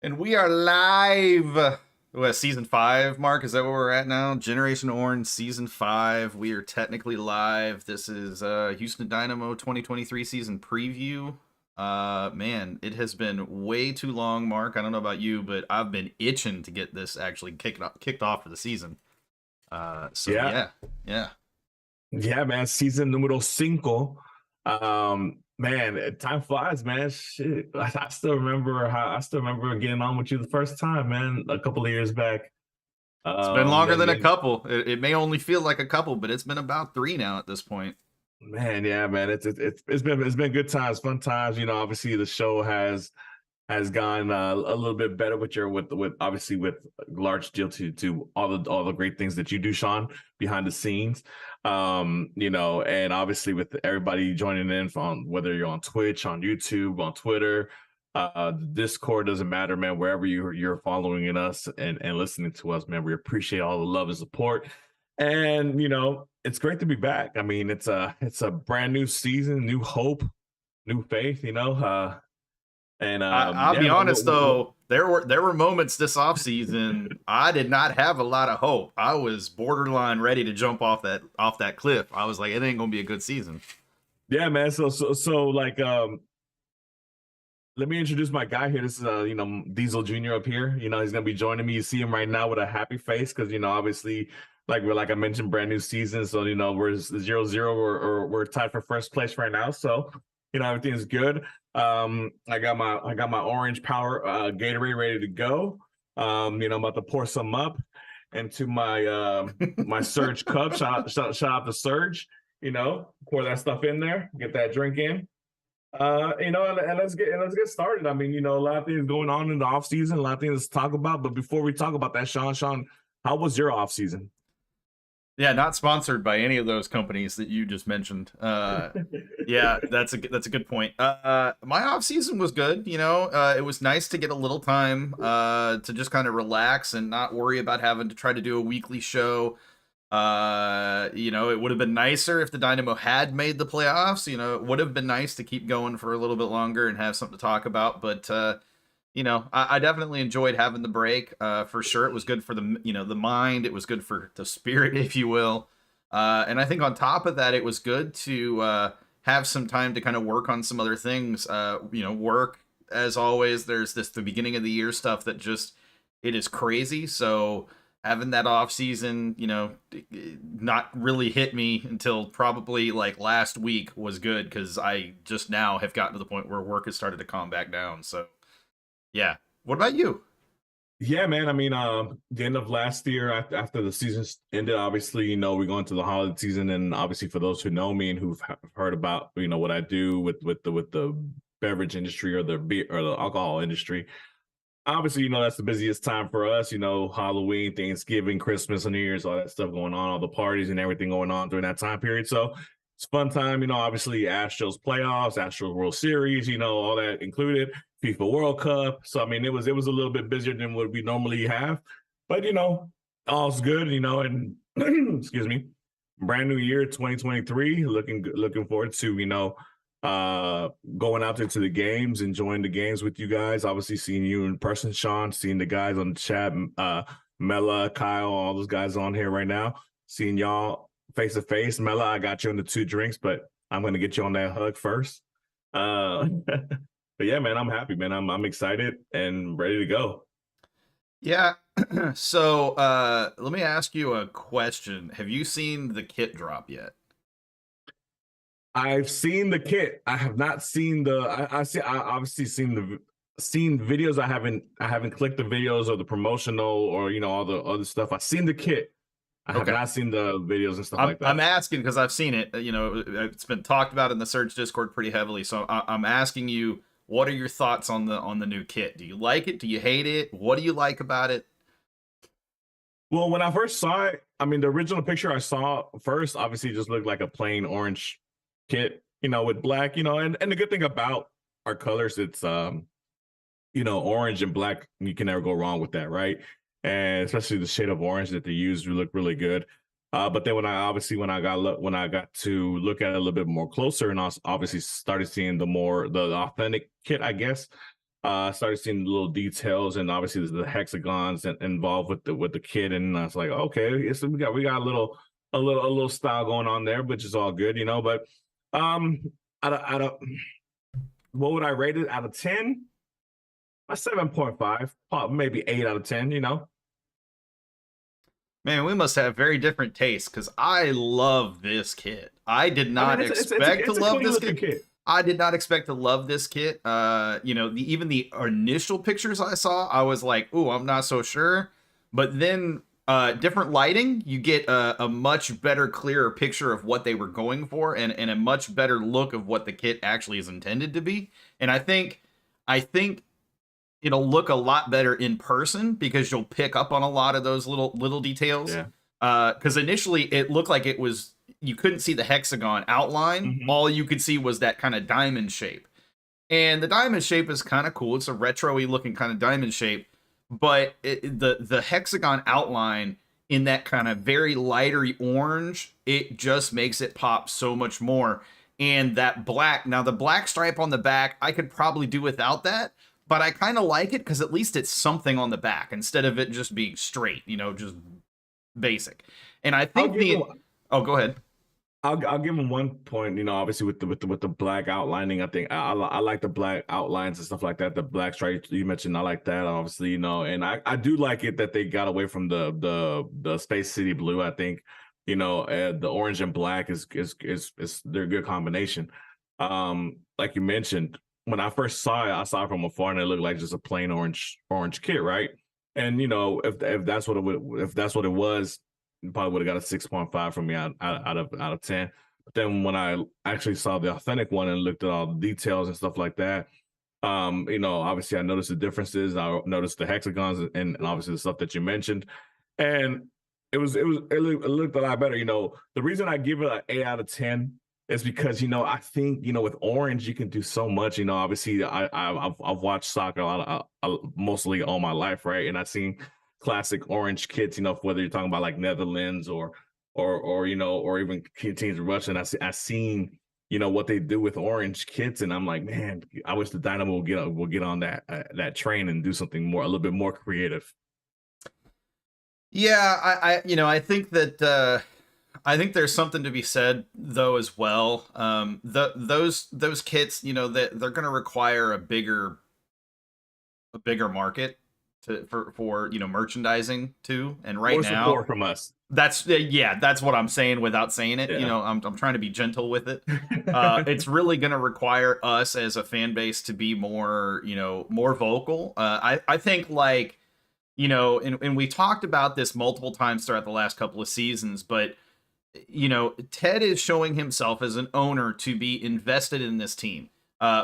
And we are live. What, season 5, Mark? Is that where we're at now? Generation Orange, season 5. We are technically live. This is Houston Dynamo 2023 season preview. Man, it has been way too long, Mark. I don't know about you, but I've been itching to get this actually kicked off for the season. So Yeah, yeah, yeah. yeah, man. Season número cinco. Man, time flies, man. Shit, I still remember getting on with you the first time, man, a couple of years back. It's been longer Then than a getting, couple. It may only feel like a couple, but it's been about 3 now at this point. man, yeah, man. It's been good times, fun times. Obviously the show has gone a little bit better with with obviously with large deal to all the great things that you do, Sean, behind the scenes. And obviously with everybody joining in from whether you're on Twitch, on YouTube, on Twitter, Discord, doesn't matter, man. Wherever you're following us and listening to us, man, we appreciate all the love and support. And it's great to be back. I mean, it's a brand new season, new hope, new faith. And I'll yeah, be man. honest though, there were moments this offseason I did not have a lot of hope. I was borderline ready to jump off that cliff. I was like, it ain't gonna be a good season. Yeah, man. So like let me introduce my guy here. This is Diesel Jr. up here. He's gonna be joining me. You see him right now with a happy face because obviously like I mentioned, brand new season. So we're 0-0 or we're tied for first place right now. So everything's good. I got my orange power Gatorade ready to go. I'm about to pour some up into my Surge cup. Shout out to Surge. Pour that stuff in there, get that drink in. And let's get started. I mean, a lot of things going on in the off season, a lot of things to talk about. But before we talk about that, Sean, how was your off season? Yeah, not sponsored by any of those companies that you just mentioned. Yeah, that's a good point. My off season was good. It was nice to get a little time to just kind of relax and not worry about having to try to do a weekly show. It would have been nicer if the Dynamo had made the playoffs. It would have been nice to keep going for a little bit longer and have something to talk about. But I definitely enjoyed having the break. For sure, it was good for the mind. It was good for the spirit, if you will. And I think on top of that, it was good to have some time to kind of work on some other things. Work as always. There's the beginning of the year stuff that just it is crazy. So having that off season, not really hit me until probably like last week was good because I just now have gotten to the point where work has started to calm back down. So yeah. What about you? Yeah, man. I mean, the end of last year, after the season ended, obviously, we're going to the holiday season, and obviously, for those who know me and who've heard about, what I do with the beverage industry or the beer or the alcohol industry, obviously, that's the busiest time for us. Halloween, Thanksgiving, Christmas, and New Year's, all that stuff going on, all the parties and everything going on during that time period. So it's a fun time. Obviously, Astros playoffs, Astros World Series, all that included. FIFA World Cup. So I mean, it was a little bit busier than what we normally have, but all's good. And excuse me, brand new year 2023. Looking forward to going out there to the games, enjoying the games with you guys. Obviously, seeing you in person, Sean. Seeing the guys on the chat, Mela, Kyle, all those guys on here right now. Seeing y'all face to face. Mela, I got you on the 2 drinks, but I'm gonna get you on that hug first. But yeah, man, I'm happy, man. I'm excited and ready to go. Yeah. So let me ask you a question. Have you seen the kit drop yet? I've seen the kit. I have not seen the. I obviously seen videos. I haven't clicked the videos or the promotional or all the other stuff. I've seen the kit. I have Okay. not seen the videos and stuff I'm like that. I'm asking because I've seen it. It's been talked about in the Surge Discord pretty heavily. So I'm asking you, what are your thoughts on the new kit? Do you like it? Do you hate it? What do you like about it? Well, when I first saw it, I mean, the original picture I saw first obviously just looked like a plain orange kit, with black, and the good thing about our colors, it's orange and black. You can never go wrong with that, right? And especially the shade of orange that they use, look really good. But then when I got to look at it a little bit more closer, and I obviously started seeing the authentic kit, I guess. Started seeing little details, and obviously the hexagons involved with the kid, and I was like, okay, we got a little style going on there, which is all good, But um, out of what would I rate it out of 10? A 7.5, maybe 8 out of 10. Man, we must have very different tastes because I love this kit. I did I mean, not it's expect to a love clean this looking kit. kid. I did not expect to love this kit. Even the initial pictures I saw, I was like, "Ooh, I'm not so sure." But then, different lighting, you get a much better, clearer picture of what they were going for, and a much better look of what the kit actually is intended to be. And I think it'll look a lot better in person because you'll pick up on a lot of those little details. Yeah. Because initially it looked like it was you couldn't see the hexagon outline. Hmm. All you could see was that kind of diamond shape. And the diamond shape is kind of cool. It's a retro-y looking kind of diamond shape, but the hexagon outline in that kind of very lighter orange, it just makes it pop so much more. And that black, now the black stripe on the back, I could probably do without that, but I kind of like it because at least it's something on the back instead of it just being straight, just basic. And I I'll think give him. oh, go ahead. I'll give him 1 point. Obviously with the black outlining, I think I like the black outlines and stuff like that. The black stripe you mentioned, I like that. Obviously, and I do like it that they got away from the Space City blue. I think, the orange and black is they're a good combination. Like you mentioned, when I first saw it, I saw it from afar and it looked like just a plain orange kit, right? And if that's what it was, probably would have got a 6.5 from me out of 10. But then when I actually saw the authentic one and looked at all the details and stuff like that, obviously I noticed the differences. I noticed the hexagons and obviously the stuff that you mentioned, and it looked a lot better. The reason I give it an 8 out of 10 is because I think with orange you can do so much. Obviously I've watched soccer a lot, mostly all my life, right? And I've seen classic orange kits, whether you're talking about like Netherlands or even teams in Russia. And I seen what they do with orange kits, and I'm like, man, I wish the Dynamo will get on that train and do something a little bit more creative. Yeah, I think there's something to be said though as well. Those kits, that they're going to require a bigger market for merchandising too. And right More now, support from us. that's what I'm saying without saying it. Yeah. I'm trying to be gentle with it. It's really going to require us as a fan base to be more vocal. I think like and we talked about this multiple times throughout the last couple of seasons, but Ted is showing himself as an owner to be invested in this team,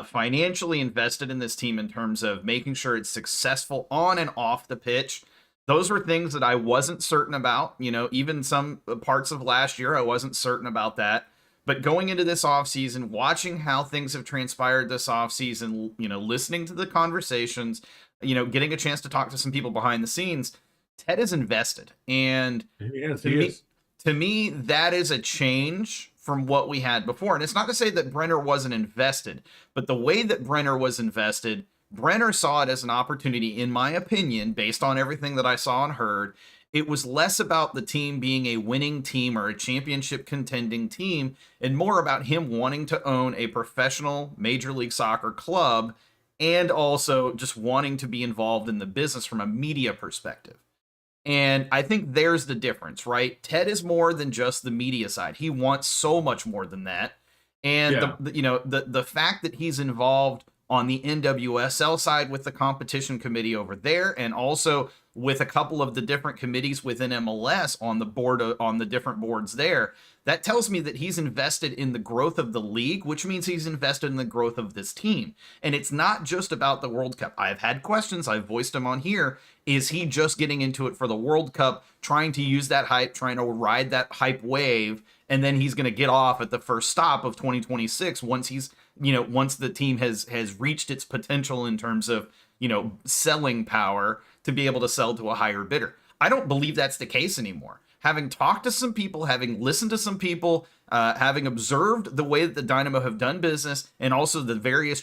financially invested in this team in terms of making sure it's successful on and off the pitch. Those were things that I wasn't certain about. Even some parts of last year, I wasn't certain about that. But going into this offseason, watching how things have transpired this offseason, listening to the conversations, getting a chance to talk to some people behind the scenes, Ted is invested. And Yes, to he me, is. to me, that is a change from what we had before. And it's not to say that Brenner wasn't invested, but the way that Brenner was invested, Brenner saw it as an opportunity, in my opinion, based on everything that I saw and heard. It was less about the team being a winning team or a championship contending team, and more about him wanting to own a professional Major League Soccer club and also just wanting to be involved in the business from a media perspective. And I think there's the difference, right? Ted is more than just the media side. He wants so much more than that. And Yeah. the fact that he's involved on the NWSL side with the competition committee over there, and also with a couple of the different committees within MLS on the board on the different boards there, that tells me that he's invested in the growth of the league, which means he's invested in the growth of this team. And it's not just about the World Cup. I've had questions, I've voiced them on here. Is he just getting into it for the World Cup, trying to use that hype, trying to ride that hype wave, and then he's going to get off at the first stop of 2026 once the team has reached its potential in terms of selling power to be able to sell to a higher bidder? I don't believe that's the case anymore. Having talked to some people, having listened to some people, having observed the way that the Dynamo have done business, and also the various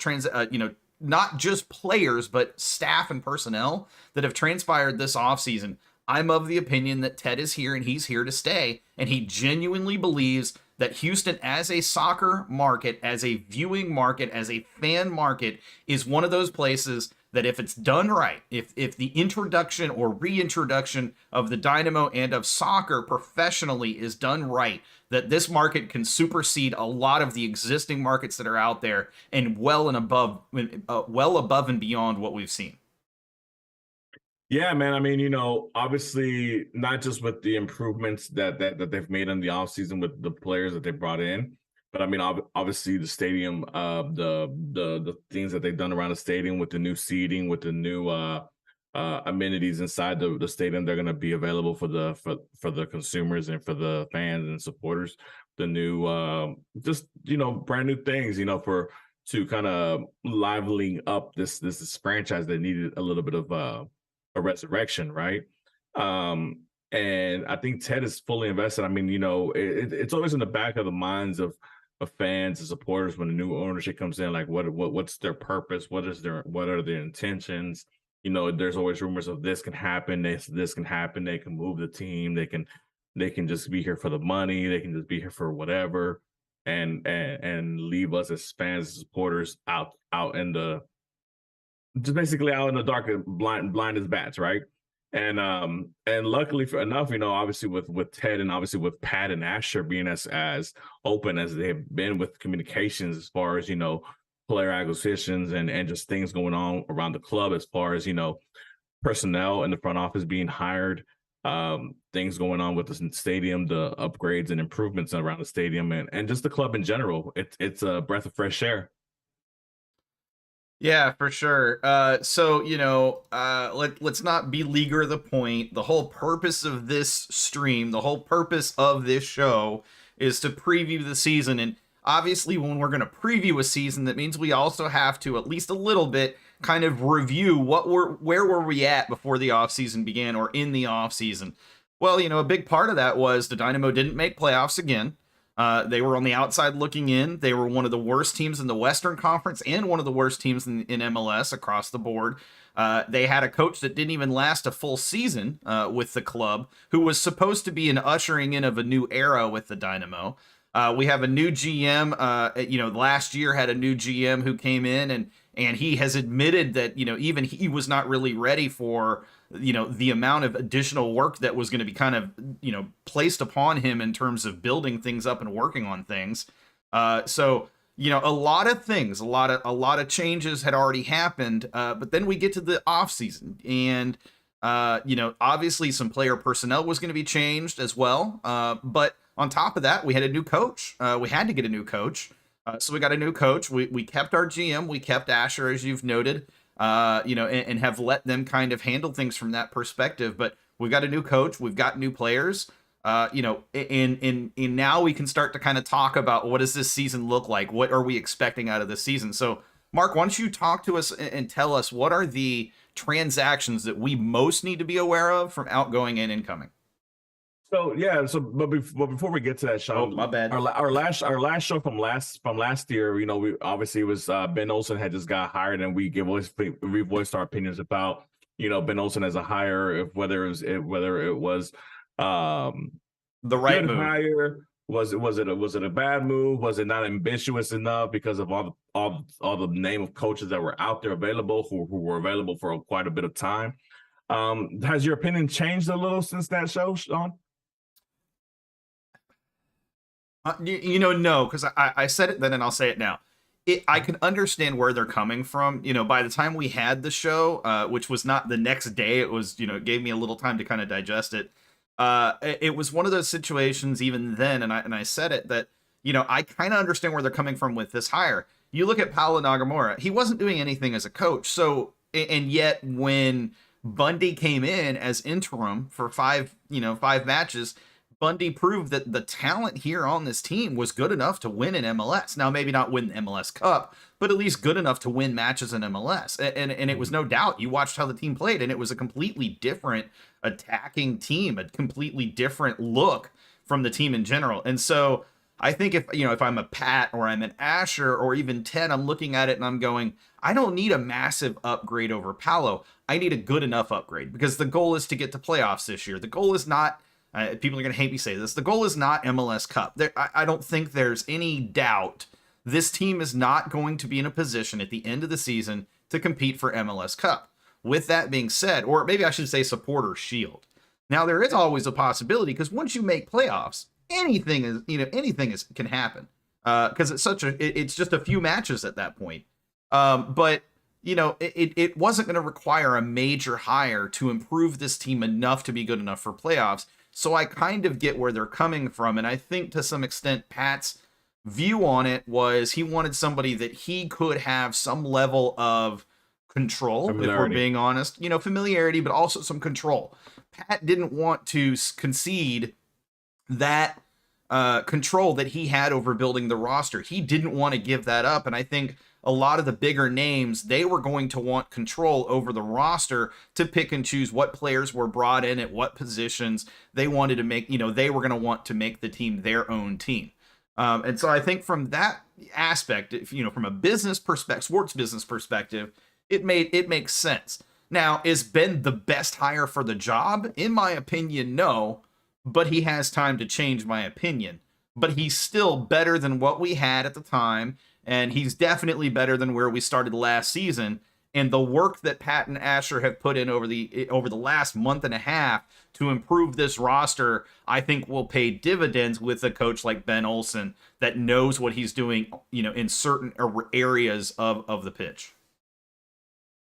not just players, but staff and personnel that have transpired this offseason, I'm of the opinion that Ted is here and he's here to stay. And he genuinely believes that Houston, as a soccer market, as a viewing market, as a fan market, is one of those places that if it's done right, if the introduction or reintroduction of the Dynamo and of soccer professionally is done right, that this market can supersede a lot of the existing markets that are out there and well above and beyond what we've seen. Yeah, man. I mean, obviously not just with the improvements that they've made in the offseason with the players that they brought in, but I mean, obviously the stadium, the things that they've done around the stadium with the new seating, with the new amenities inside the stadium, they're going to be available for the consumers and for the fans and supporters. The new, just brand new things, for to kind of liveling up this franchise that needed a little bit of a resurrection, right? And I think Ted is fully invested. I mean, it's always in the back of the minds of fans and supporters when the new ownership comes in, like what's their purpose? What are their intentions? There's always rumors of this can happen, this can happen, they can move the team, they can just be here for the money, they can just be here for whatever, and leave us as fans and supporters out in the just basically out in the dark, blind as bats, right? And luckily enough, obviously with Ted and obviously with Pat and Asher being as open as they've been with communications as far as player acquisitions and just things going on around the club as far as personnel in the front office being hired, things going on with the stadium, the upgrades and improvements around the stadium, and just the club in general. It's a breath of fresh air. Yeah, for sure. Let's not beleaguer the point. The whole purpose of this stream, the whole purpose of this show is to preview the season. And obviously, when we're going to preview a season, that means we also have to, at least a little bit, kind of review where were we at before the offseason began or in the offseason. Well, a big part of that was the Dynamo didn't make playoffs again. They were on the outside looking in. They were one of the worst teams in the Western Conference and one of the worst teams in MLS across the board. They had a coach that didn't even last a full season with the club, who was supposed to be an ushering in of a new era with the Dynamo. We have a new GM. Last year had a new GM who came in and he has admitted that even he was not really ready for the amount of additional work that was going to be kind of placed upon him in terms of building things up and working on things. So a lot of things, a lot of changes had already happened, but then we get to the off season and obviously some player personnel was going to be changed as well, but on top of that we had a new coach. We had to get a new coach. So we got a new coach. We kept our GM. We kept Asher, as you've noted, and have let them kind of handle things from that perspective. But we've got a new coach. We've got new players. And now we can start to kind of talk about what does this season look like? What are we expecting out of this season? So, Mark, why don't you talk to us and tell us what are the transactions that we most need to be aware of from outgoing and incoming? So yeah, but before we get to that, Sean, my bad. Our last show from last year, we obviously it was Ben Olsen had just got hired, and we voiced our opinions about Ben Olsen as a hire, whether it was the right move. Hire. Was it a bad move? Was it not ambitious enough because of all the name of coaches that were out there available who were available for quite a bit of time? Has your opinion changed a little since that show, Sean? No, because I said it then and I'll say it now. I can understand where they're coming from. By the time we had the show, which was not the next day, it was, it gave me a little time to kind of digest it. It was one of those situations even then, and I said it, that, I kind of understand where they're coming from with this hire. You look at Paulo Nagamura, he wasn't doing anything as a coach. So, and yet when Bundy came in as interim for five matches, Bundy proved that the talent here on this team was good enough to win in MLS. Now, maybe not win the MLS Cup, but at least good enough to win matches in MLS. And it was no doubt, you watched how the team played, and it was a completely different attacking team, a completely different look from the team in general. And so, I think if I'm a Pat or I'm an Asher or even Ted, I'm looking at it and I'm going, I don't need a massive upgrade over Paolo. I need a good enough upgrade because the goal is to get to playoffs this year. The goal is not, people are going to hate me say this, the goal is not MLS Cup. I don't think there's any doubt this team is not going to be in a position at the end of the season to compete for MLS Cup. With that being said, or maybe I should say Supporter Shield. Now there is always a possibility because once you make playoffs, anything can happen because it's just a few matches at that point. But it wasn't going to require a major hire to improve this team enough to be good enough for playoffs. So I kind of get where they're coming from, and I think to some extent Pat's view on it was he wanted somebody that he could have some level of control, if we're being honest, familiarity, but also some control. Pat didn't want to concede that control that he had over building the roster. He didn't want to give that up. And I think a lot of the bigger names, they were going to want control over the roster to pick and choose what players were brought in at what positions they wanted to make, they were going to want to make the team their own team. And so I think from that aspect, from a business perspective, sports business perspective, it makes sense. Now, is Ben the best hire for the job? In my opinion, no, but he has time to change my opinion. But he's still better than what we had at the time, and he's definitely better than where we started last season. And the work that Pat and Asher have put in over the last month and a half to improve this roster, I think will pay dividends with a coach like Ben Olsen that knows what he's doing, in certain areas of the pitch.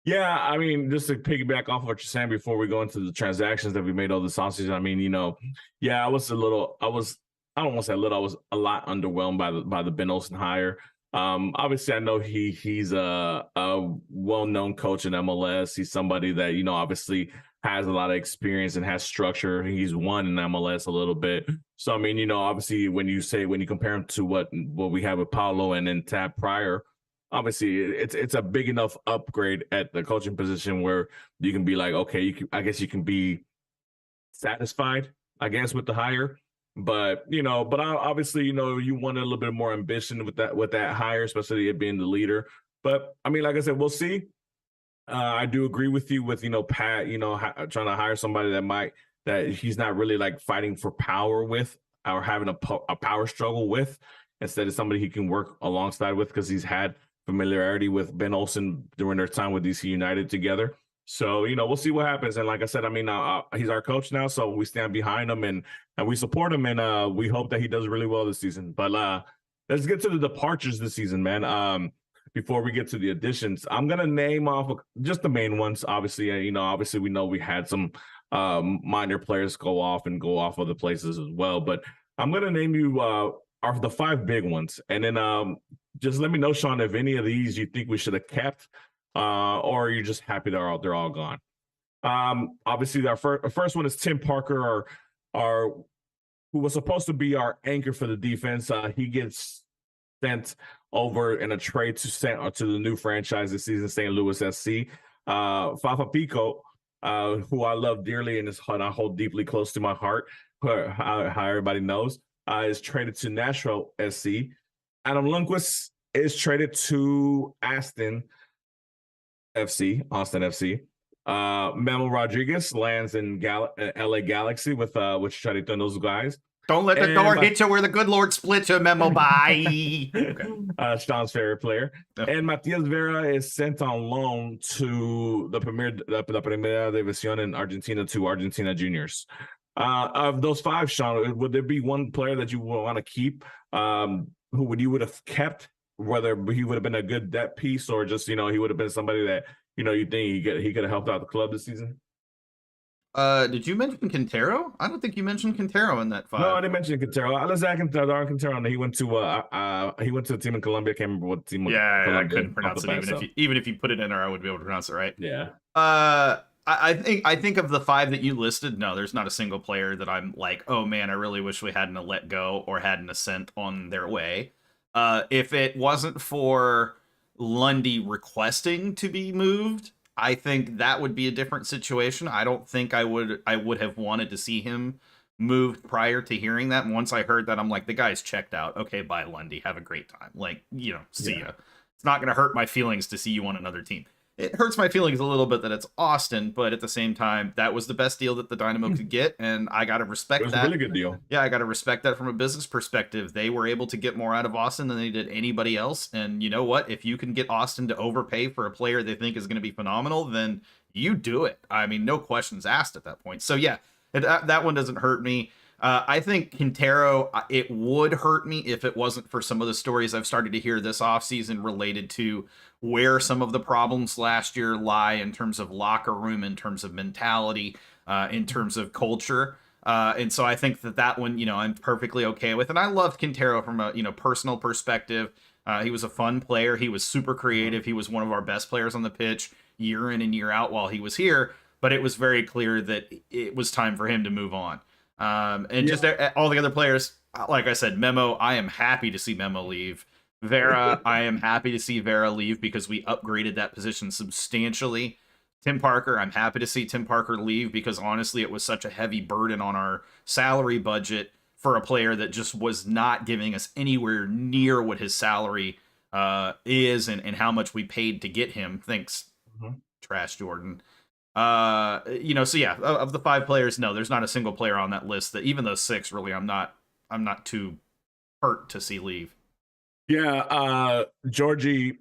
Yeah, I mean, just to piggyback off of what you're saying before we go into the transactions that we made over the offseason, I mean, I was I don't want to say a little, I was a lot underwhelmed by the Ben Olsen hire. Obviously, I know he's a well-known coach in MLS. He's somebody that, obviously has a lot of experience and has structure. He's won in MLS a little bit. So, I mean, obviously when you compare him to what we have with Paulo and then Tab prior, obviously it's a big enough upgrade at the coaching position where you can be like, okay, I guess you can be satisfied, I guess, with the hire. But obviously, you want a little bit more ambition with that hire, especially it being the leader. But I mean, like I said, we'll see. I do agree with you with Pat, trying to hire somebody that he's not really like fighting for power with or having a power struggle with, instead of somebody he can work alongside with because he's had familiarity with Ben Olsen during their time with DC United together. So, we'll see what happens. And like I said, I mean, he's our coach now, so we stand behind him and we support him, and we hope that he does really well this season. But let's get to the departures this season, man. Before we get to the additions, I'm going to name off just the main ones. Obviously, obviously we know we had some minor players go off other places as well. But I'm going to name you the 5 big ones. And then just let me know, Sean, if any of these you think we should have kept, or you're just happy they're all gone. Obviously, our first one is Tim Parker, who was supposed to be our anchor for the defense. He gets sent over in a trade to the new franchise this season, St. Louis SC. Fafa Pico, who I love dearly and I hold deeply close to my heart, how everybody knows, is traded to Nashville SC. Adam Lundqvist is traded to Austin FC. Memo Rodriguez lands in LA Galaxy with Chicharito and those guys. Don't let the door hit you where the good Lord splits you, Memo. Bye. Okay. Sean's favorite player. Oh. And Matias Vera is sent on loan to the Primera División in Argentina to Argentina Juniors. Of those 5, Sean, would there be one player that you would want to keep, who you would have kept, whether he would have been a good depth piece or just, he would have been somebody that, you think he could have helped out the club this season? Did you mention Quintero? I don't think you mentioned Quintero in that 5. No, I didn't mention Quintero. Quintero. He went to a team in Colombia. I can't remember what team. Yeah, I couldn't pronounce it. Even if you put it in there, I would be able to pronounce it right. Yeah. I think of the 5 that you listed, no, there's not a single player that I'm like, oh man, I really wish we hadn't let go or hadn't sent on their way. If it wasn't for Lundy requesting to be moved, I think that would be a different situation. I don't think I would have wanted to see him moved prior to hearing that. And once I heard that, I'm like, the guy's checked out. Okay, bye, Lundy. Have a great time. Like, see Yeah. ya. It's not going to hurt my feelings to see you on another team. It hurts my feelings a little bit that it's Austin, but at the same time, that was the best deal that the Dynamo could get, and I got to It respect was a that. really good deal. Yeah, I got to respect that from a business perspective. They were able to get more out of Austin than they did anybody else. And you know what? If you can get Austin to overpay for a player they think is going to be phenomenal, then you do it. I mean, no questions asked at that point. So yeah, that one doesn't hurt me. I think Quintero, it would hurt me if it wasn't for some of the stories I've started to hear this offseason related to where some of the problems last year lie in terms of locker room, in terms of mentality, in terms of culture. And so I think that one, I'm perfectly okay with. And I loved Quintero from a, personal perspective. He was a fun player. He was super creative. He was one of our best players on the pitch year in and year out while he was here. But it was very clear that it was time for him to move on. And just all the other players, like I said, Memo, I am happy to see Memo leave. Vera, I am happy to see Vera leave because we upgraded that position substantially. Tim Parker, I'm happy to see Tim Parker leave because honestly, it was such a heavy burden on our salary budget for a player that just was not giving us anywhere near what his salary is and how much we paid to get him. Thanks, Trash Jordan. So yeah, of the 5 players, no, there's not a single player on that list that even those 6 really I'm not too hurt to see leave. Yeah, Georgie,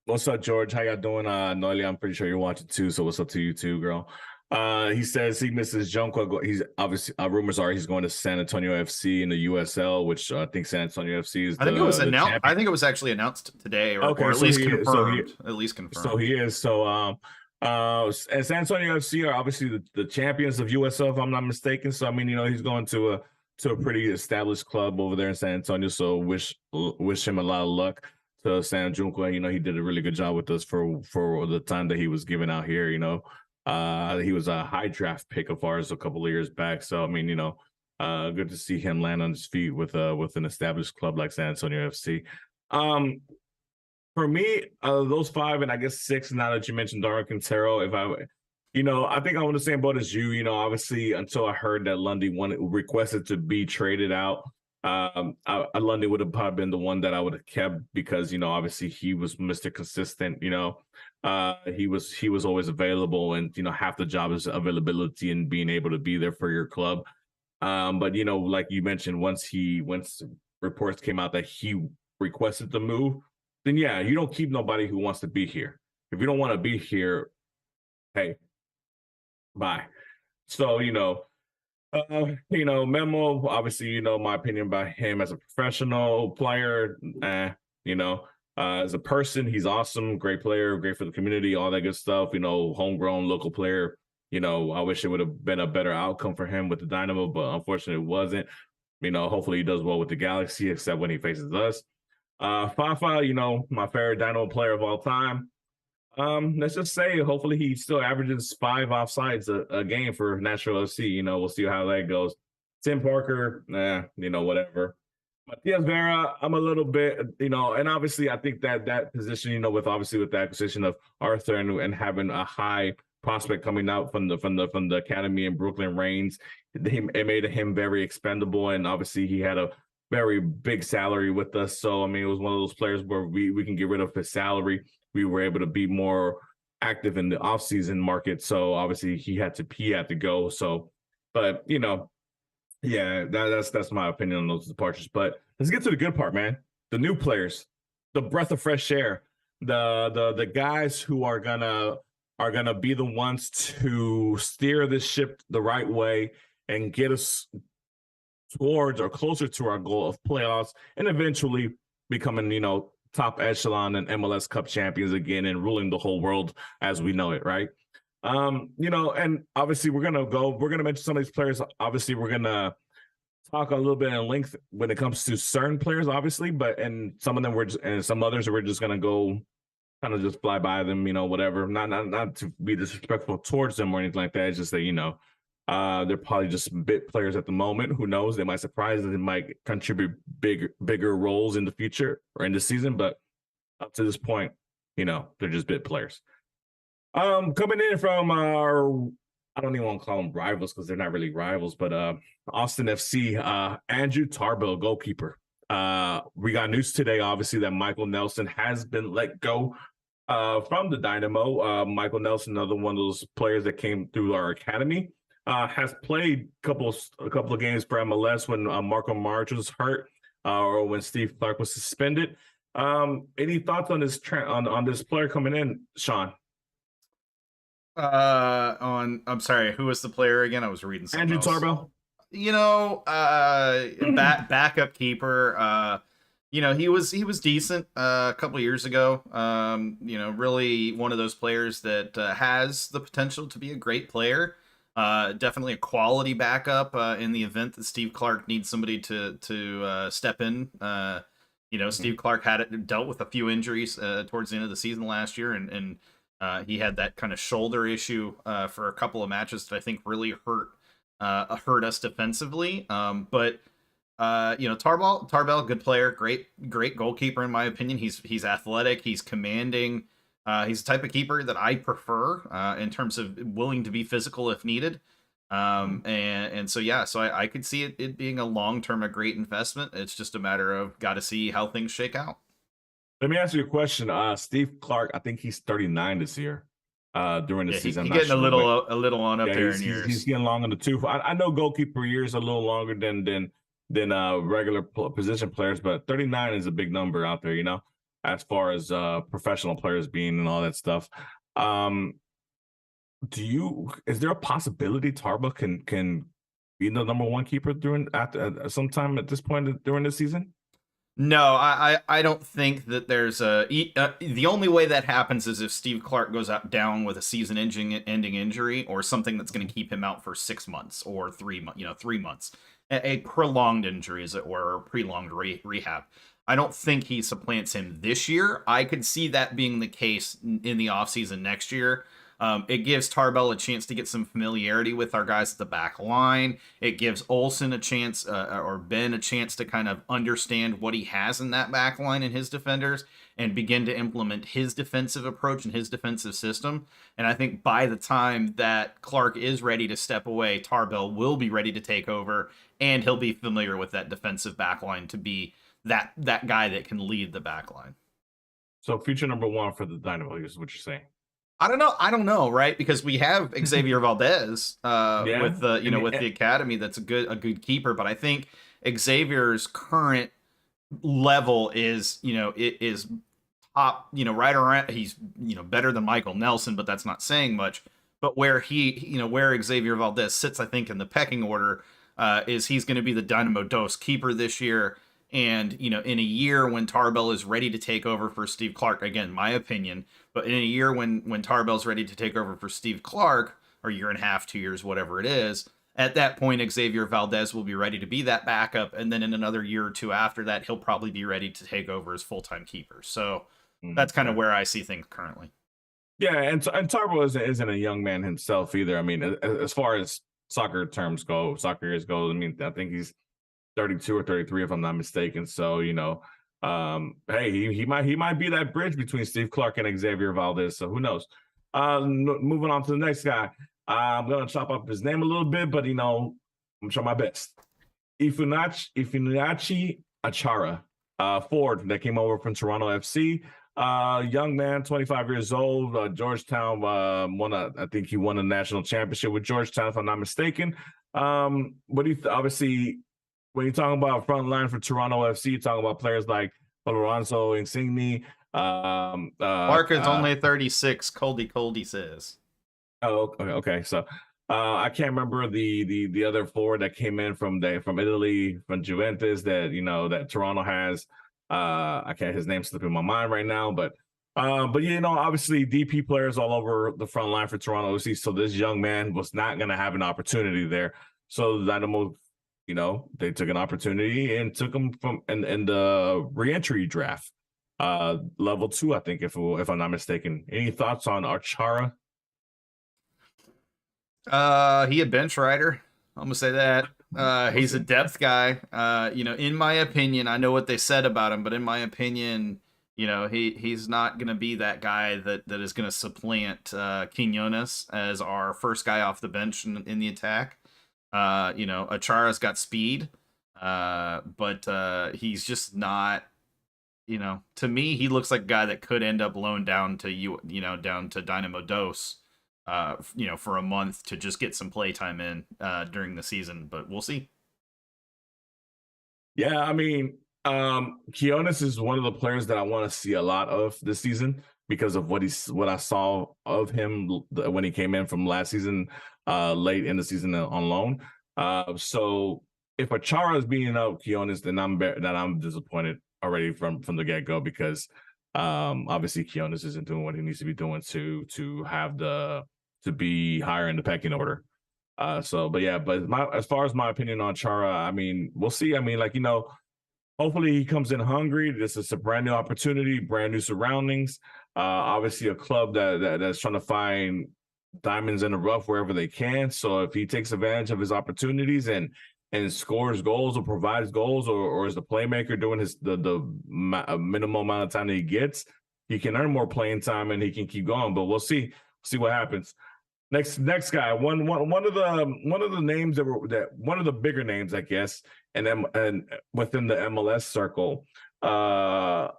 what's up, George? How y'all doing? Noelia, I'm pretty sure you're watching too, so what's up to you too, girl? He says he misses Junko. He's obviously rumors are he's going to San Antonio FC in the USL, which I think San Antonio FC is. I think it was announced. I think it was actually announced today, or at least confirmed. At least confirmed. So he is. So and San Antonio FC are obviously the champions of USL, if I'm not mistaken. So I mean, he's going to a pretty established club over there in San Antonio. So wish him a lot of luck. To Sam Junko, he did a really good job with us for the time that he was giving out here. He was a high draft pick of ours a couple of years back. So I mean, good to see him land on his feet with an established club like San Antonio FC. For me, those 5 and I guess 6. Now that you mentioned Darwin Quintero, I think I'm on the same boat as you. Obviously, until I heard that Lundy requested to be traded out, Lundy would have probably been the one that I would have kept because obviously he was Mr. Consistent. He was always available, and half the job is availability and being able to be there for your club. But like you mentioned, once reports came out that he requested the move, then yeah, you don't keep nobody who wants to be here. If you don't want to be here, hey, bye. So Memo, obviously, my opinion about him as a professional player, as a person, he's awesome, great player, great for the community, all that good stuff, homegrown local player. I wish it would have been a better outcome for him with the Dynamo, but unfortunately it wasn't. Hopefully he does well with the Galaxy, except when he faces us. Fafa, my favorite Dynamo player of all time. Let's just say hopefully he still averages 5 offsides a game for Nashville FC. We'll see how that goes. Tim Parker, whatever. Matias Vera, I'm a little bit, and obviously I think that position, with the acquisition of Arthur and having a high prospect coming out from the academy in Brooklyn Reigns, it made him very expendable, and obviously he had a very big salary with us. So I mean, it was one of those players where we can get rid of his salary. We were able to be more active in the offseason market. So obviously he had to go. So, but yeah, that's my opinion on those departures. But let's get to the good part, man. The new players, the breath of fresh air, the guys who are gonna be the ones to steer this ship the right way and get us towards or closer to our goal of playoffs and eventually becoming, top echelon and MLS Cup champions again and ruling the whole world as we know it, right? And obviously we're gonna mention some of these players. Obviously, we're gonna talk a little bit in length when it comes to certain players, obviously, and some of them and some others we're just gonna go kind of just fly by them, whatever. Not to be disrespectful towards them or anything like that. It's just that, they're probably just bit players at the moment. Who knows? They might surprise and they might contribute bigger roles in the future or in the season. But up to this point, they're just bit players. Coming in from our I don't even want to call them rivals because they're not really rivals, but Austin FC, Andrew Tarbell, goalkeeper. We got news today, obviously, that Michael Nelson has been let go from the Dynamo. Michael Nelson, another one of those players that came through our academy, has played a couple of games for MLS when Marco March was hurt, or when Steve Clark was suspended. Any thoughts on this on this player coming in, Sean? I'm sorry, who was the player again? I was reading something Andrew else. Tarbell. Backup keeper. He was decent a couple years ago. Really one of those players that has the potential to be a great player. Definitely a quality backup in the event that Steve Clark needs somebody to step in. Steve Clark dealt with a few injuries towards the end of the season last year, and he had that kind of shoulder issue for a couple of matches that I think really hurt us defensively. But Tarbell, good player, great goalkeeper in my opinion. He's athletic, he's commanding. He's the type of keeper that I prefer in terms of willing to be physical if needed. So I could see it being a long term a great investment. It's just a matter of got to see how things shake out. Let me ask you a question. Steve Clark, I think he's 39 this year. During the season, He's getting a little on up there in years. He's getting long on the tooth. I know goalkeeper years are a little longer than regular position players, but 39 is a big number out there, as far as professional players being and all that stuff. Is there a possibility Tarba can be the number one keeper sometime at this point during the season? No, I don't think that there's the only way that happens is if Steve Clark goes out down with a season-ending injury or something that's going to keep him out for 6 months or 3 months, 3 months, a prolonged injury, as it were, or prolonged rehab. I don't think he supplants him this year. I could see that being the case in the offseason next year. It gives Tarbell a chance to get some familiarity with our guys at the back line. It gives Olsen a chance, or Ben a chance to kind of understand what he has in that back line and his defenders and begin to implement his defensive approach and his defensive system. And I think by the time that Clark is ready to step away, Tarbell will be ready to take over, and he'll be familiar with that defensive back line to be that guy that can lead the back line. So future number one for the Dynamo is what you're saying. I don't know, right? Because we have Xavier Valdez with the academy. That's a good keeper, but I think Xavier's current level is top, right around. He's better than Michael Nelson, but that's not saying much. But where where Xavier Valdez sits, I think in the pecking order is he's going to be the Dynamo Dos keeper this year. And, in a year when Tarbell is ready to take over for Steve Clark, again, my opinion, but in a year when Tarbell's ready to take over for Steve Clark, or year and a half, 2 years, whatever it is, at that point, Xavier Valdez will be ready to be that backup. And then in another year or two after that, he'll probably be ready to take over as full-time keeper. So that's kind of where I see things currently. Yeah, and Tarbell isn't a young man himself either. I mean, as far as soccer years go, I mean, I think he's 32 or 33 if I'm not mistaken. So hey, he might be that bridge between Steve Clark and Xavier Valdez. So who knows? Moving on to the next guy. I'm gonna chop up his name a little bit, but I'm gonna try my best. Ifeanyi Achara, forward that came over from Toronto FC. Young man, 25 years old. Georgetown I think he won a national championship with Georgetown, if I'm not mistaken. What do you obviously? When you're talking about front line for Toronto FC, you're talking about players like Lorenzo Insigne. Market's only 36. Coldy says. Oh, okay. So I can't remember the other forward that came in from Italy, from Juventus that Toronto has. I can't, his name's slipping my mind right now, but obviously DP players all over the front line for Toronto FC. So this young man was not going to have an opportunity there. So the Dynamo, they took an opportunity and took him from in the reentry draft, level 2, I think, if I'm not mistaken. Any thoughts on Achara? He a bench rider. I'm gonna say that. He's a depth guy. In my opinion, I know what they said about him, but in my opinion, he's not going to be that guy that is going to supplant Quinones as our first guy off the bench in the attack. Achara's got speed, but he's just not. To me, he looks like a guy that could end up loaned down to down to Dynamo Dos, for a month to just get some play time in during the season. But we'll see. Yeah, I mean, Kionis is one of the players that I want to see a lot of this season because of what I saw of him when he came in from last season, late in the season on loan. So if Achara is beating up Kionis, then I'm disappointed already from the get go because obviously Kionis isn't doing what he needs to be doing to be higher in the pecking order. But as far as my opinion on Chara, I mean, we'll see. I mean, hopefully he comes in hungry. This is a brand new opportunity, brand new surroundings. Obviously a club that's trying to find diamonds in the rough wherever they can. So if he takes advantage of his opportunities and scores goals or provides goals or is the playmaker doing the minimal amount of time that he gets, he can earn more playing time and he can keep going. But we'll see what happens. Next guy, one of the names one of the bigger names, I guess, and within the MLS circle, I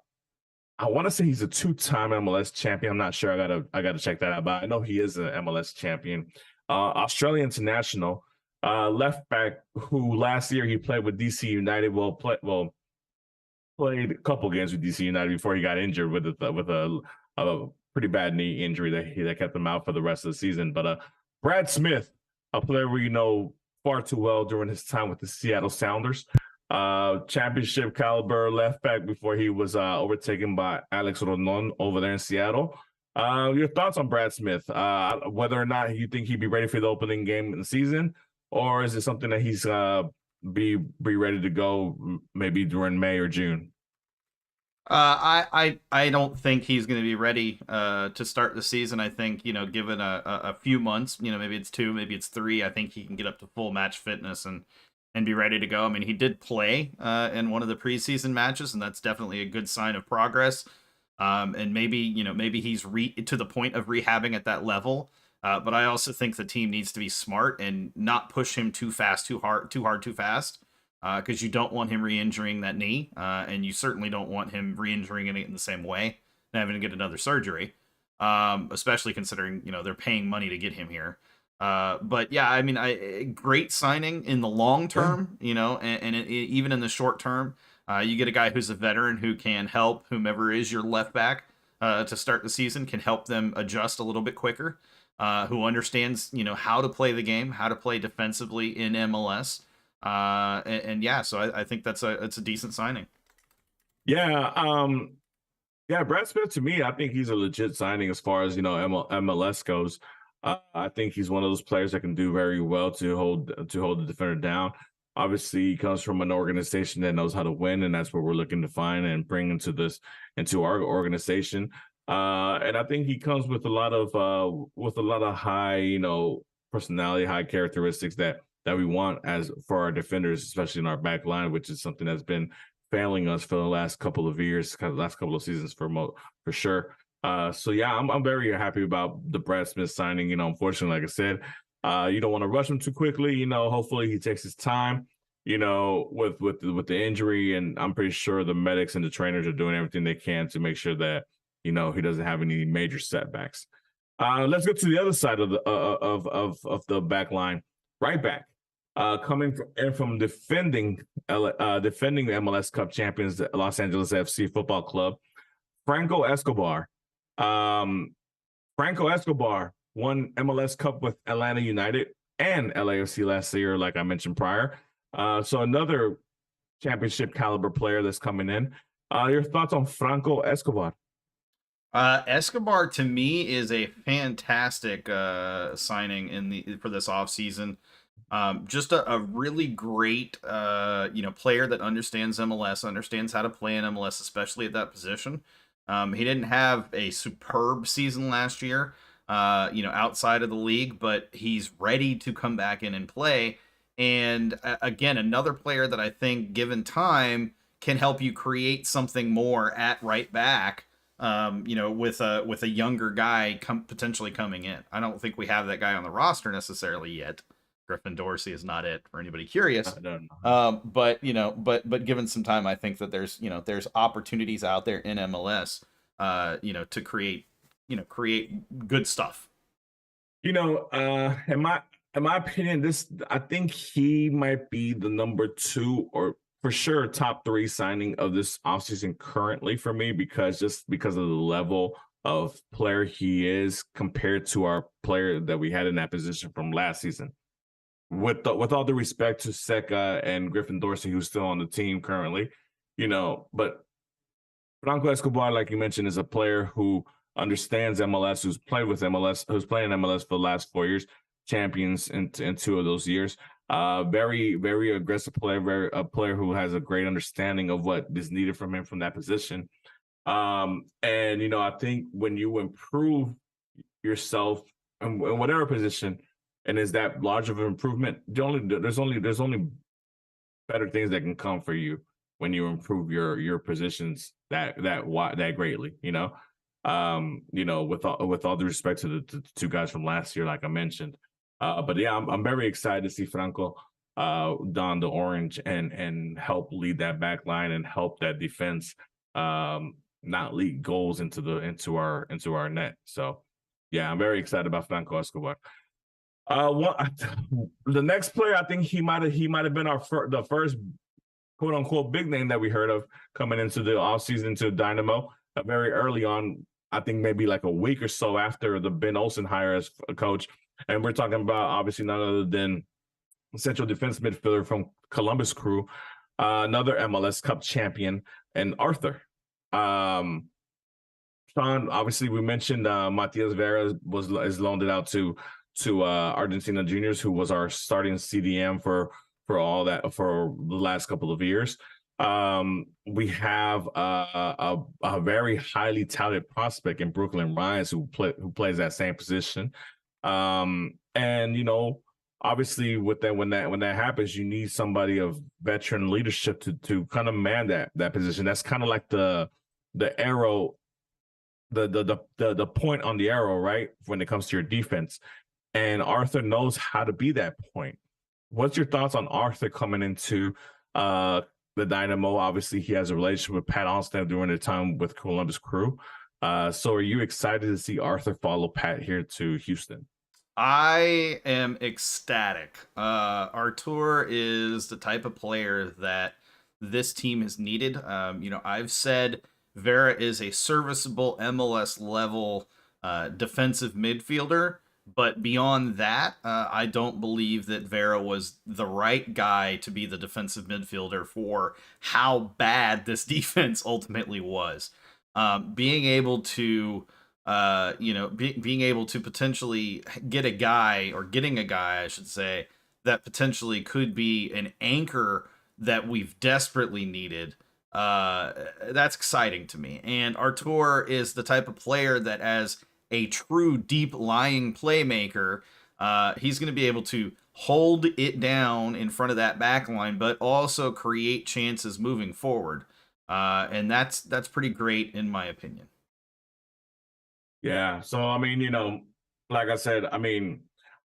want to say he's a 2-time MLS champion. I'm not sure. I gotta check that out, but I know he is an MLS champion. Australian international, left back who last year he played with DC United. Played a couple games with DC United before he got injured with a pretty bad knee injury that kept him out for the rest of the season. But Brad Smith, a player we know far too well during his time with the Seattle Sounders, championship caliber left back before he was overtaken by Alex Rondon over there in Seattle. Your thoughts on Brad Smith? Whether or not you think he'd be ready for the opening game in the season, or is it something that he's be ready to go maybe during May or June? I don't think he's going to be ready to start the season. I think given a few months, maybe it's 2, maybe it's 3. I think he can get up to full match fitness and be ready to go. I mean, he did play in one of the preseason matches, and that's definitely a good sign of progress. And maybe he's to the point of rehabbing at that level. But I also think the team needs to be smart and not push him too fast, too hard, too fast. Because you don't want him re-injuring that knee, and you certainly don't want him re-injuring it in the same way and having to get another surgery, especially considering they're paying money to get him here. But yeah, I mean, great signing in the long term, even in the short term, you get a guy who's a veteran who can help whomever is your left back to start the season, can help them adjust a little bit quicker, who understands how to play the game, how to play defensively in MLS. So I think it's a decent signing. Yeah, Brad Smith, to me, I think he's a legit signing as far as MLS goes. I think he's one of those players that can do very well to hold the defender down. Obviously, he comes from an organization that knows how to win, and that's what we're looking to find and bring into our organization. And I think he comes with a lot of high, personality, high characteristics that we want as for our defenders, especially in our back line, which is something that's been failing us for the last couple of years, last couple of seasons for sure. I'm very happy about the Brad Smith signing. Unfortunately, like I said, you don't want to rush him too quickly. Hopefully he takes his time. With the injury, and I'm pretty sure the medics and the trainers are doing everything they can to make sure that he doesn't have any major setbacks. Let's go to the other side of the back line, right back. Coming from defending the MLS Cup champions, the Los Angeles FC Football Club, Franco Escobar. Franco Escobar won MLS Cup with Atlanta United and LAFC last year, like I mentioned prior. So another championship caliber player that's coming in. Your thoughts on Franco Escobar? Escobar to me is a fantastic signing for this offseason. Just a really great player that understands MLS, understands how to play in MLS, especially at that position. He didn't have a superb season last year, outside of the league, but he's ready to come back in and play. And again, another player that I think, given time, can help you create something more at right back. With a younger guy potentially coming in. I don't think we have that guy on the roster necessarily yet. Griffin Dorsey is not it for anybody curious. I don't know. But given some time, I think that there's opportunities out there in MLS, to create good stuff. In my opinion, I think he might be the number 2 or for sure top 3 signing of this offseason currently for me because of the level of player he is compared to our player that we had in that position from last season. With all the respect to Seca and Griffin Dorsey, who's still on the team currently, but Franco Escobar, like you mentioned, is a player who understands MLS, who's played with MLS, who's played in MLS for the last 4 years, champions in 2 of those years. Very, very aggressive player, a player who has a great understanding of what is needed from him from that position. I think when you improve yourself in whatever position, and is that large of an improvement, there's only better things that can come for you when you improve your positions that greatly. With all the respect to the 2 guys from last year, like I mentioned. But yeah, I'm very excited to see Franco don the orange and help lead that back line and help that defense not leak goals into our net. So yeah, I'm very excited about Franco Escobar. The next player, I think he might have been the first quote unquote big name that we heard of coming into the offseason to Dynamo very early on. I think maybe like a week or so after the Ben Olsen hire as a coach. And we're talking about obviously none other than central defense midfielder from Columbus Crew, another MLS Cup champion, and Arthur. Sean, obviously we mentioned Matias Vera is loaned it out to Argentina Juniors, who was our starting CDM for the last couple of years. We have a very highly touted prospect in Brooklyn Rise who plays that same position. Obviously with that, when that happens, you need somebody of veteran leadership to kind of man that position. That's kind of like the arrow, the point on the arrow, right? When it comes to your defense. And Arthur knows how to be that point. What's your thoughts on Arthur coming into the Dynamo? Obviously, he has a relationship with Pat Onstad during the time with Columbus Crew. So are you excited to see Arthur follow Pat here to Houston? I am ecstatic. Artur is the type of player that this team has needed. I've said Vera is a serviceable MLS level defensive midfielder. But beyond that, I don't believe that Vera was the right guy to be the defensive midfielder for how bad this defense ultimately was. Being able to, being able to potentially get a guy, or getting a guy, I should say, that potentially could be an anchor that we've desperately needed. That's exciting to me. And Artur is the type of player that, as a true deep lying playmaker, he's going to be able to hold it down in front of that back line, but also create chances moving forward. And that's pretty great in my opinion. Yeah. So, I mean, like I said, I mean,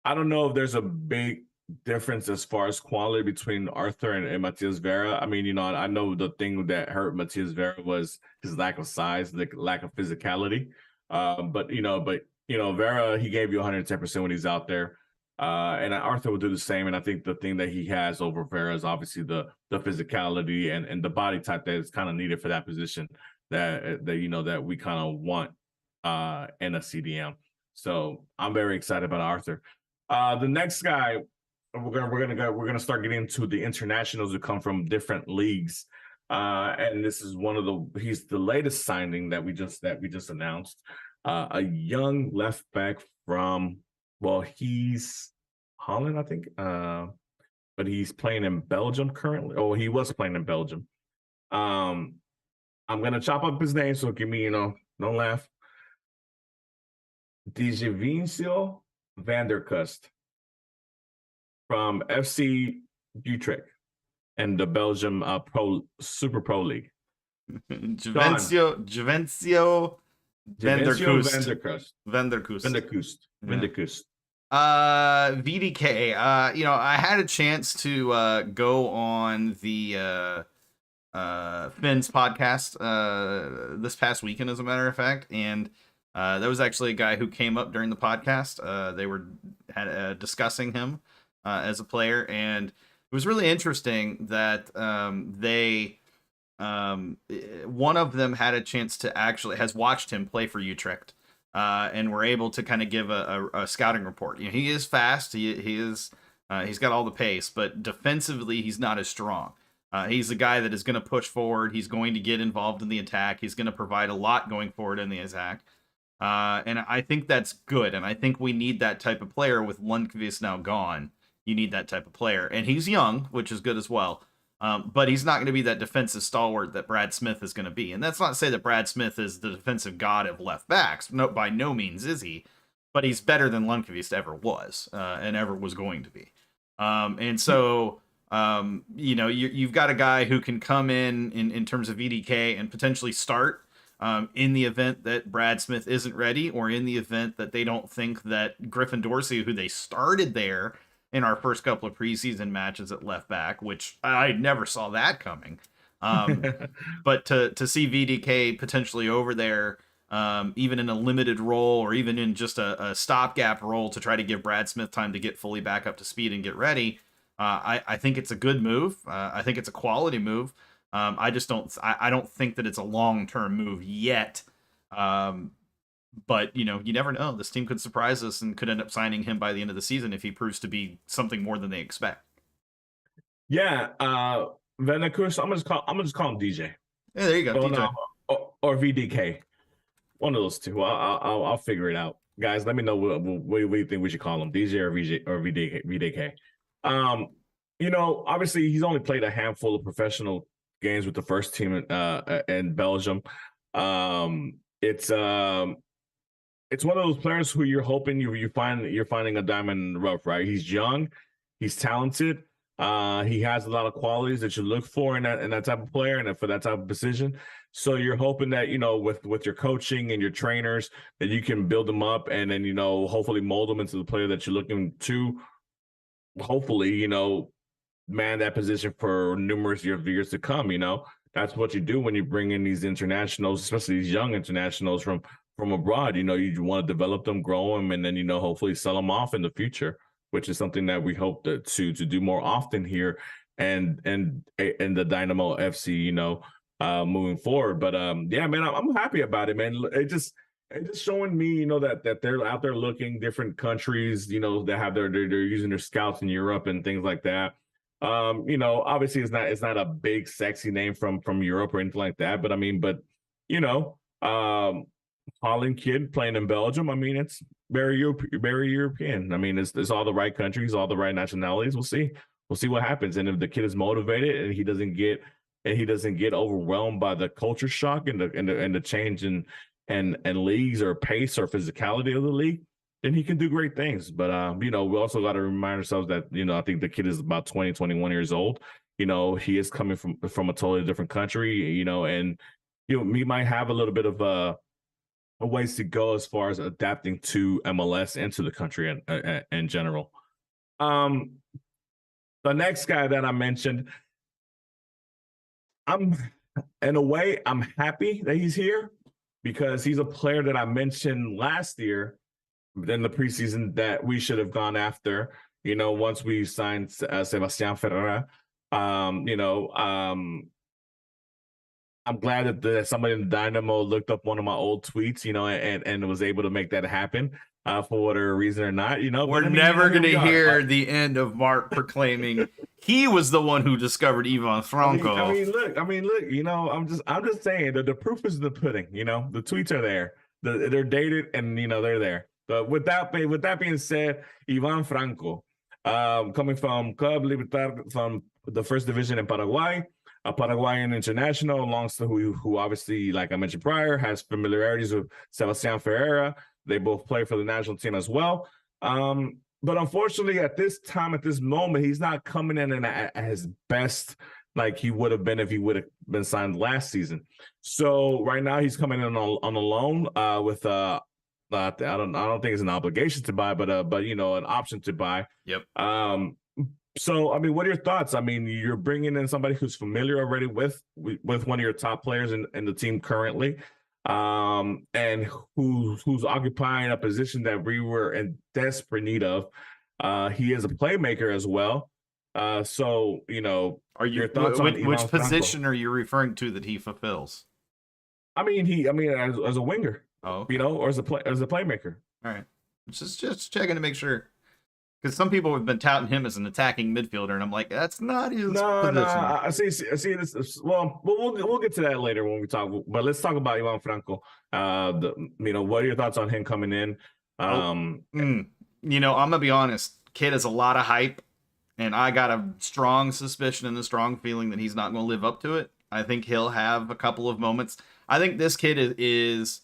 I don't know if there's a big difference as far as quality between Arthur and Matias Vera. I mean, I know the thing that hurt Matias Vera was his lack of size, the lack of physicality. But Vera, he gave you 110% when he's out there. And Arthur will do the same. And I think the thing that he has over Vera is obviously the physicality and the body type that is kind of needed for that position that we kind of want in a CDM. So I'm very excited about Arthur. The next guy, we're gonna start getting into the internationals who come from different leagues. And this is he's the latest signing that we just announced. A young left back from, he's Holland, I think. But he's playing in Belgium currently. Oh, he was playing in Belgium. I'm gonna chop up his name, so give me, don't laugh. Dijevincio Vanderkust from FC Utrecht. and the Belgium Super Pro League. Sean, Juvencio Javencio Vanderkust. Vanderkust. VDK. I had a chance to go on the Finn's podcast this past weekend, as a matter of fact, and there was actually a guy who came up during the podcast. They were discussing him as a player, and it was really interesting that one of them had a chance to has watched him play for Utrecht, and were able to kind of give a scouting report. He is fast. He's got all the pace, but defensively he's not as strong. He's a guy that is going to push forward. He's going to get involved in the attack. He's going to provide a lot going forward in the attack. And I think that's good. And I think we need that type of player with Lundqvist now gone. You need that type of player. And he's young, which is good as well. But he's not going to be that defensive stalwart that Brad Smith is going to be. And that's not to say that Brad Smith is the defensive god of left backs. No, by no means is he. But he's better than Lundqvist ever was and ever was going to be. And so... you've got a guy who can come in terms of VDK and potentially start in the event that Brad Smith isn't ready, or in the event that they don't think that Griffin Dorsey, who they started there in our first couple of preseason matches at left back, which I never saw that coming. But to see VDK potentially over there, even in a limited role, or even in just a stopgap role to try to give Brad Smith time to get fully back up to speed and get ready, I think it's a good move. I think it's a quality move. I don't think that it's a long-term move yet. But you never know. This team could surprise us and could end up signing him by the end of the season if he proves to be something more than they expect. Yeah, Venakus. I'm gonna just call him DJ. Yeah, there you go, DJ. No, or VDK. One of those two. I'll figure it out, guys. Let me know what you think we should call him, DJ or VDK. Obviously he's only played a handful of professional games with the first team in Belgium. It's one of those players who you're hoping you're finding a diamond in the rough, right? He's young, he's talented, he has a lot of qualities that you look for in that type of player and for that type of position. So you're hoping that with your coaching and your trainers that you can build them up and then hopefully mold them into the player that you're looking to. Hopefully, man that position for numerous years to come. That's what you do when you bring in these internationals, especially these young internationals from abroad. You want to develop them, grow them, and then hopefully sell them off in the future, which is something that we hope to do more often here and the Dynamo FC, moving forward. But yeah, man, I'm happy about it, man. It's just showing me, that they're out there looking different countries, that have they're using their scouts in Europe and things like that. Obviously it's not a big sexy name from Europe or anything like that, but Holland kid playing in Belgium. I mean, it's very European. I mean, it's all the right countries, all the right nationalities. We'll see what happens, and if the kid is motivated and he doesn't get overwhelmed by the culture shock and the change in and leagues or pace or physicality of the league, then he can do great things. But we also got to remind ourselves that I think the kid is about 20, 21 years old. He is coming from a totally different country. And he might have a little bit of a ways to go as far as adapting to MLS and to the country in general. The next guy that I mentioned, I'm happy that he's here, because he's a player that I mentioned last year in the preseason that we should have gone after, once we signed Sebastian Ferreira. I'm glad that somebody in Dynamo looked up one of my old tweets, and was able to make that happen for whatever reason or not. We're never going to hear the end of Mark proclaiming he was the one who discovered Ivan Franco. I mean, look. I'm just saying that the proof is in the pudding. The tweets are there. They're dated, and they're there. But with that being said, Ivan Franco, coming from Club Libertad from the first division in Paraguay, a Paraguayan international, who obviously, like I mentioned prior, has familiarities with Sebastian Ferreira. They both play for the national team as well. but unfortunately, at this time, at this moment, he's not coming in at his best like he would have been if he would have been signed last season. So right now, he's coming in on a loan with I don't think it's an obligation to buy, but you know, an option to buy. Yep. So I mean, what are your thoughts? I mean, you're bringing in somebody who's familiar already with one of your top players in the team currently, and who's occupying a position that we were in desperate need of. He is a playmaker as well. So you know, Are you your thoughts on which Ivan position Franco? are you referring to that he fulfills? I mean, as a winger, Oh, okay. you know, or as a playmaker. All right. Just checking to make sure. Because some people have been touting him as an attacking midfielder, and I'm like, that's not his No, position. I see this. Well, we'll get to that later when we talk. But let's talk about Ivan Franco. You know, what are your thoughts on him coming in? Oh, Um, you know, I'm gonna be honest. Kid has a lot of hype, and I got a strong suspicion and a strong feeling that he's not going to live up to it. I think he'll have a couple of moments. I think this kid is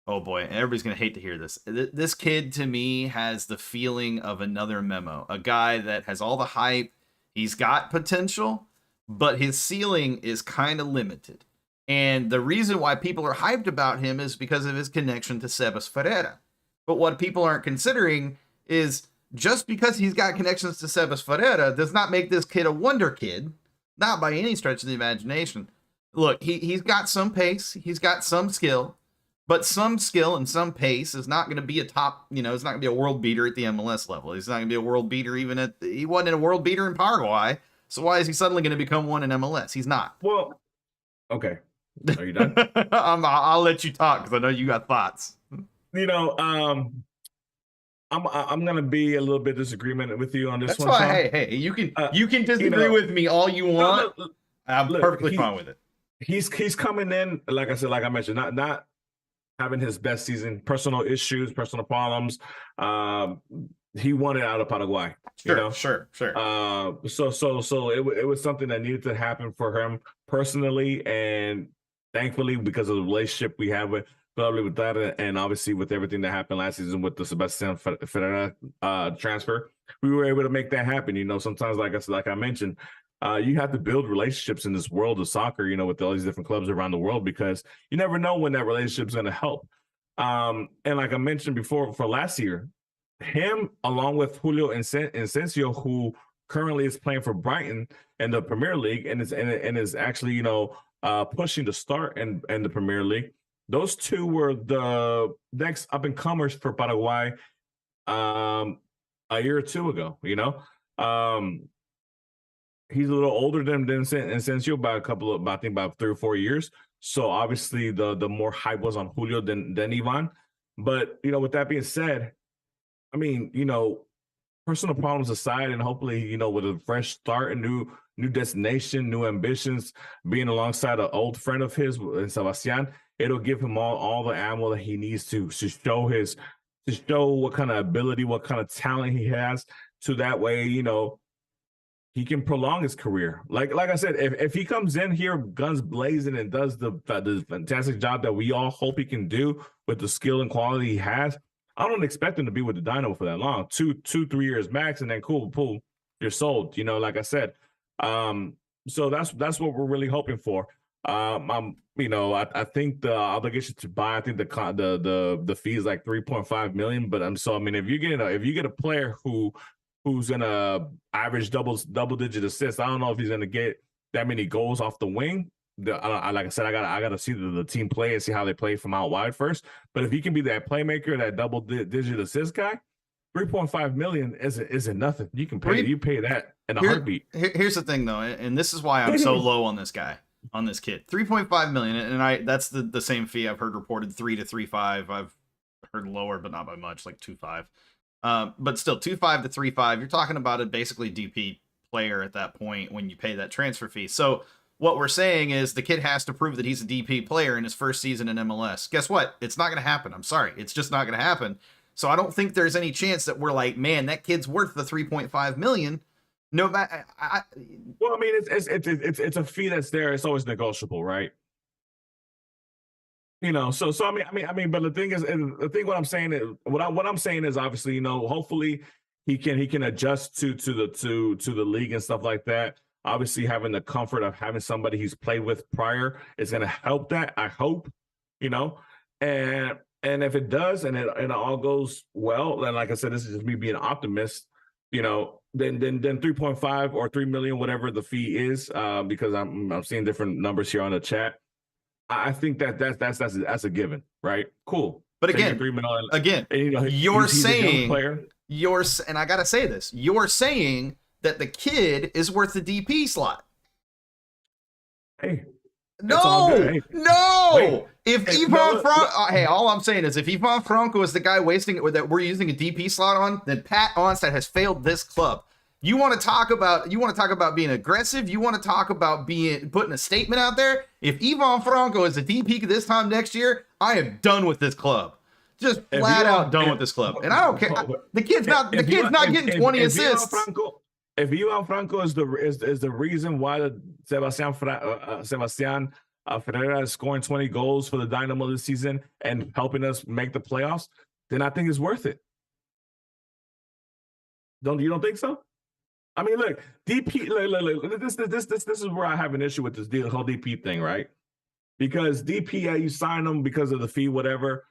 oh boy, everybody's going to hate to hear this. This kid to me has the feeling of another Memo, a guy that has all the hype. He's got potential, but his ceiling is kind of limited. And the reason why people are hyped about him is because of his connection to Sebas Ferreira. But what people aren't considering is just because he's got connections to Sebas Ferreira does not make this kid a wonder kid, not by any stretch of the imagination. Look, he's got some pace, he's got some skill, but some skill and some pace is not going to be a top, you know, it's not going to be a world beater at the MLS level. He's not going to be a world beater he wasn't a world beater in Paraguay. So why is he suddenly going to become one in MLS? He's not. well, okay. Are you done? I'll let you talk because I know you got thoughts. You know, I'm gonna be a little bit disagreement with you on this That's one, why. Sean. Hey, you can disagree you know, with me all you want. I'm look, perfectly fine with it. He's coming in, like I said, like I mentioned, not having his best season, personal issues, personal problems. He wanted out of Paraguay. Sure, you know? sure. So it was something that needed to happen for him personally, and thankfully, because of the relationship we have with probably with that, and obviously with everything that happened last season with the Sebastian Ferreira transfer, we were able to make that happen. You know, sometimes, like I mentioned, you have to build relationships in this world of soccer, you know, with all these different clubs around the world, because you never know when that relationship is going to help. And like I mentioned before, for last year, him along with Julio Incencio, who currently is playing for Brighton in the Premier League and is actually, you know, pushing to start in the Premier League. Those two were the next up and comers for Paraguay a year or two ago. You know, he's a little older than Incencio by I think about 3 or 4 years. So obviously the more hype was on Julio than Ivan. But you know, with that being said, I mean, you know, personal problems aside, and hopefully, you know, with a fresh start, a new destination, new ambitions, being alongside an old friend of his, Sebastian, it'll give him all the ammo that he needs to show what kind of ability, what kind of talent he has, so that way, you know, he can prolong his career. Like I said, if he comes in here guns blazing and does the fantastic job that we all hope he can do with the skill and quality he has, I don't expect him to be with the Dynamo for that long. 2-3 years max, and then cool, you're sold. You know, like I said. So that's what we're really hoping for. You know, I think the obligation to buy, I think the fee is like 3.5 million. But I mean, if you get a player who's gonna average double digit assists, I don't know if he's gonna get that many goals off the wing. Like I said, I gotta see the team play and see how they play from out wide first. But if he can be that playmaker, that double digit assist guy, 3.5 million isn't nothing. You pay that in a heartbeat. Here's the thing though, and this is why I'm so low on this guy, on this kid. 3.5 million, and that's the same fee I've heard reported, 3 to 3.5. I've heard lower, but not by much, like 2.5. But still 2.5 to 3.5. You're talking about a basically DP player at that point when you pay that transfer fee. So what we're saying is the kid has to prove that he's a DP player in his first season in MLS. Guess what? It's not going to happen. I'm sorry. It's just not going to happen. So I don't think there's any chance that we're like, man, that kid's worth the 3.5 million. No matter. Well, I mean, it's a fee that's there. It's always negotiable, right? You know, so I mean, but the thing is, what I'm saying is, obviously, you know, hopefully he can adjust to the league and stuff like that. Obviously, having the comfort of having somebody he's played with prior is going to help that. I hope, you know, and if it does and it all goes well, then like I said, this is just me being an optimist. You know, then 3.5 or 3 million, whatever the fee is, because I'm seeing different numbers here on the chat. I think that's a given, right? Cool. But again, 3 million, again, and, you know, you're he's a young player. And I gotta say this, you're saying that the kid is worth the DP slot. Hey, no. Wait, if Ivan Franco, hey, all I'm saying is if Ivan Franco is the guy wasting it, or that we're using a DP slot on, then Pat Onstad has failed this club. You want to talk about being aggressive? You want to talk about putting a statement out there? If Ivan Franco is a DP this time next year, I am done with this club. Just flat out done with this club. And I don't care. The kid's not getting 20 assists. If Ivan Franco is the reason why the Sebastian Ferreira is scoring 20 goals for the Dynamo this season and helping us make the playoffs, then I think it's worth it. You don't think so? I mean, look, DP. Look, this is where I have an issue with this whole DP thing, right? Because DP, you sign them because of the fee, whatever.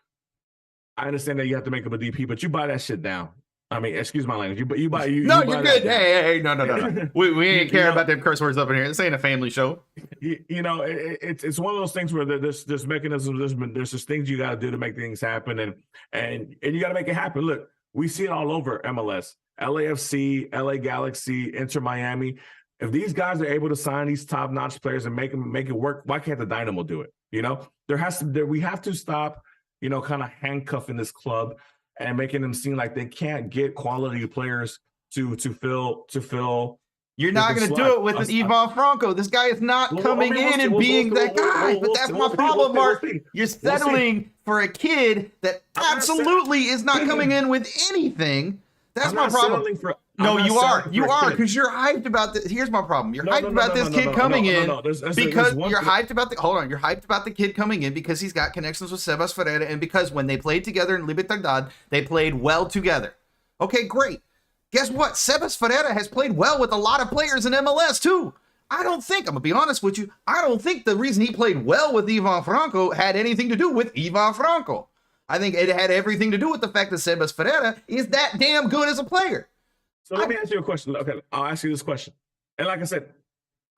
I understand that you have to make them a DP, but you buy that shit down. I mean, excuse my language. You're good. Hey, no. We ain't caring about them curse words up in here. This ain't a family show. You know, it's one of those things where there's mechanisms, there's just things you got to do to make things happen, and you got to make it happen. Look, we see it all over MLS, LAFC, LA Galaxy, Inter Miami. If these guys are able to sign these top-notch players and make it work, why can't the Dynamo do it? You know, we have to stop, you know, kind of handcuffing this club and making them seem like they can't get quality players to fill. You're not going to do it with an Ivan Franco. This guy is not coming in and being that guy. But that's my problem, Mark. You're settling for a kid that absolutely is not coming in with anything. That's my problem. No, you are. You are, because you're hyped about this. Here's my problem. You're hyped about this kid coming in because you're hyped about the. Hold on. You're hyped about the kid coming in because he's got connections with Sebas Ferreira, and because when they played together in Libertad, they played well together. Okay, great. Guess what? Sebas Ferreira has played well with a lot of players in MLS too. I'm going to be honest with you, I don't think the reason he played well with Ivan Franco had anything to do with Ivan Franco. I think it had everything to do with the fact that Sebas Ferreira is that damn good as a player. So let me ask you a question. Okay, I'll ask you this question. And like I said,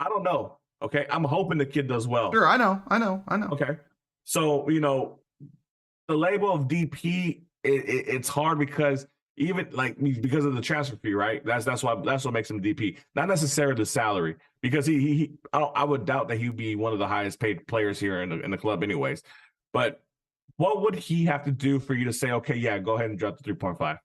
I don't know. Okay, I'm hoping the kid does well. Sure, I know. Okay, so you know, the label of DP, it's hard because because of the transfer fee, right? That's what makes him DP. Not necessarily the salary, because I would doubt that he'd be one of the highest paid players here in the club, anyways. But what would he have to do for you to say, okay, yeah, go ahead and drop the 3.5?